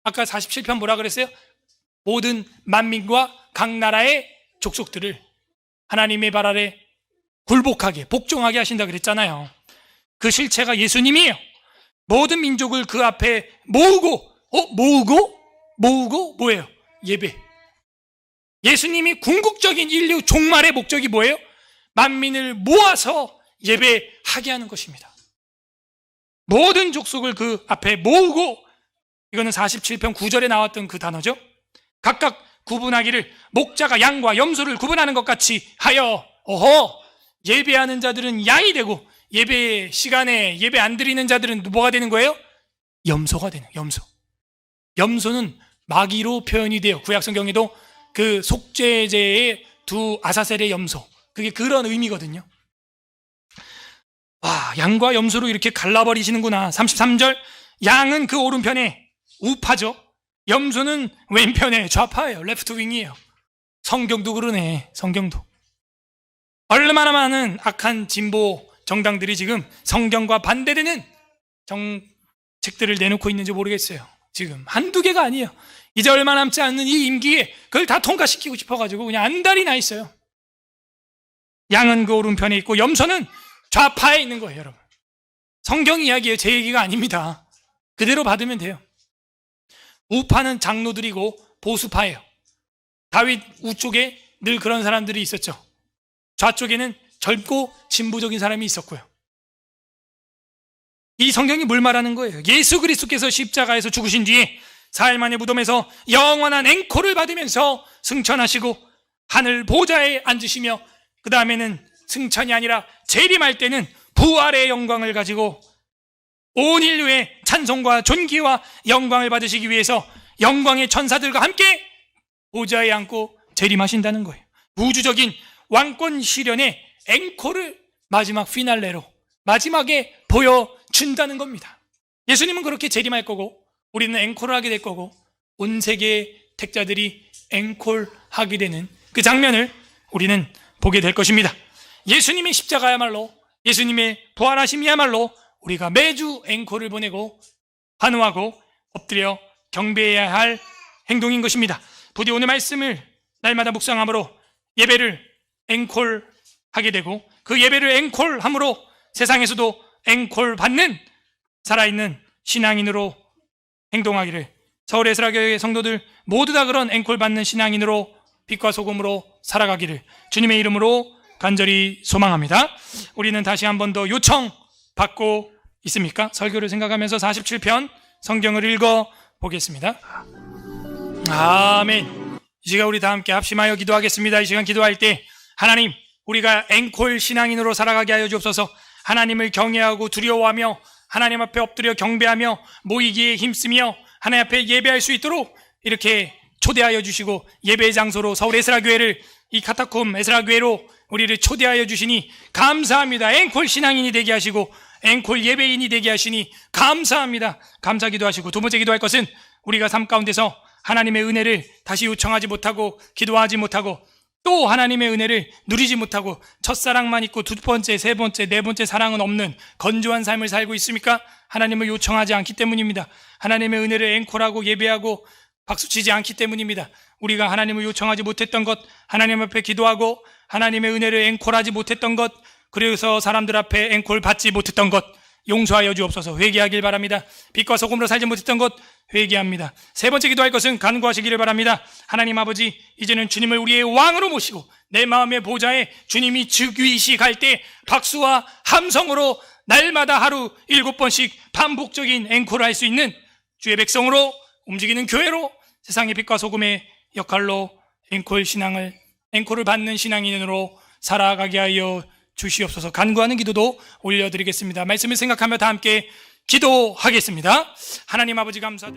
Speaker 1: 아까 47편 뭐라 그랬어요? 모든 만민과 각 나라의 족속들을 하나님의 발 아래 굴복하게, 복종하게 하신다 그랬잖아요. 그 실체가 예수님이에요. 모든 민족을 그 앞에 모으고, 모으고 뭐예요? 예배. 예수님이 궁극적인 인류 종말의 목적이 뭐예요? 만민을 모아서 예배하게 하는 것입니다. 모든 족속을 그 앞에 모으고, 이거는 47편 9절에 나왔던 그 단어죠. 각각 구분하기를 목자가 양과 염소를 구분하는 것 같이 하여. 예배하는 자들은 양이 되고, 예배 시간에 예배 안 드리는 자들은 뭐가 되는 거예요? 염소가 되는, 염소. 염소는 마귀로 표현이 돼요. 구약성경에도 그 속죄제의 두 아사셀의 염소, 그게 그런 의미거든요. 와, 양과 염소로 이렇게 갈라버리시는구나. 33절. 양은 그 오른편에 우파죠. 염소는 왼편에 좌파예요. 레프트 윙이에요. 성경도 그러네. 성경도. 얼마나 많은 악한 진보 정당들이 지금 성경과 반대되는 정책들을 내놓고 있는지 모르겠어요. 지금 한두 개가 아니에요. 이제 얼마 남지 않는 이 임기에 그걸 다 통과시키고 싶어가지고 그냥 안달이 나 있어요. 양은 그 오른편에 있고 염소는 좌파에 있는 거예요, 여러분. 성경 이야기예요. 제 얘기가 아닙니다. 그대로 받으면 돼요. 우파는 장로들이고 보수파예요. 다윗 우쪽에 늘 그런 사람들이 있었죠. 좌쪽에는 젊고 진보적인 사람이 있었고요. 이 성경이 뭘 말하는 거예요? 예수 그리스도께서 십자가에서 죽으신 뒤에 사흘 만에 무덤에서 영원한 앵콜을 받으면서 승천하시고 하늘 보좌에 앉으시며, 그 다음에는 승천이 아니라 재림할 때는 부활의 영광을 가지고 온 인류의 찬송과 존귀와 영광을 받으시기 위해서 영광의 천사들과 함께 보좌에 앉고 재림하신다는 거예요. 우주적인 왕권 실현의 앵콜을 마지막 피날레로, 마지막에 보여준다는 겁니다. 예수님은 그렇게 재림할 거고, 우리는 앵콜을 하게 될 거고, 온 세계의 택자들이 앵콜하게 되는 그 장면을 우리는 보게 될 것입니다. 예수님의 십자가야말로, 예수님의 부활하심이야말로 우리가 매주 앵콜을 보내고 환호하고 엎드려 경배해야 할 행동인 것입니다. 부디 오늘 말씀을 날마다 묵상함으로 예배를 앵콜하게 되고, 그 예배를 앵콜함으로 세상에서도 앵콜 받는 살아있는 신앙인으로 행동하기를, 서울의 에스라교회 성도들 모두 다 그런 앵콜 받는 신앙인으로 빛과 소금으로 살아가기를 주님의 이름으로 간절히 소망합니다. 우리는 다시 한 번 더 요청 받고 있습니까? 설교를 생각하면서 47편 성경을 읽어 보겠습니다. 아멘. 이 시간 우리 다 함께 합심하여 기도하겠습니다. 이 시간 기도할 때 하나님, 우리가 앵콜 신앙인으로 살아가게 하여 주옵소서. 하나님을 경외하고 두려워하며 하나님 앞에 엎드려 경배하며 모이기에 힘쓰며 하나님 앞에 예배할 수 있도록 이렇게 초대하여 주시고, 예배의 장소로 서울 에스라교회를, 이 카타콤 에스라교회로 우리를 초대하여 주시니 감사합니다. 앵콜 신앙인이 되게 하시고 앵콜 예배인이 되게 하시니 감사합니다. 감사기도 하시고, 두 번째 기도할 것은 우리가 삶 가운데서 하나님의 은혜를 다시 요청하지 못하고 기도하지 못하고 또 하나님의 은혜를 누리지 못하고 첫사랑만 있고 두 번째, 세 번째, 네 번째 사랑은 없는 건조한 삶을 살고 있습니까? 하나님을 요청하지 않기 때문입니다. 하나님의 은혜를 앵콜하고 예배하고 박수치지 않기 때문입니다. 우리가 하나님을 요청하지 못했던 것, 하나님 앞에 기도하고 하나님의 은혜를 앵콜하지 못했던 것, 그래서 사람들 앞에 앵콜 받지 못했던 것 용서하여 주옵소서. 회개하길 바랍니다. 빛과 소금으로 살지 못했던 것 회개합니다. 세 번째 기도할 것은 간구하시기를 바랍니다. 하나님 아버지, 이제는 주님을 우리의 왕으로 모시고 내 마음의 보좌에 주님이 즉위식할 때 박수와 함성으로 날마다 하루 7번씩 반복적인 앵콜을 할 수 있는 주의 백성으로 움직이는 교회로, 세상의 빛과 소금의 역할로 앵콜을 받는 신앙인으로 살아가게 하여 주시옵소서. 간구하는 기도도 올려드리겠습니다. 말씀을 생각하며 다 함께 기도하겠습니다. 하나님 아버지 감사드립니다.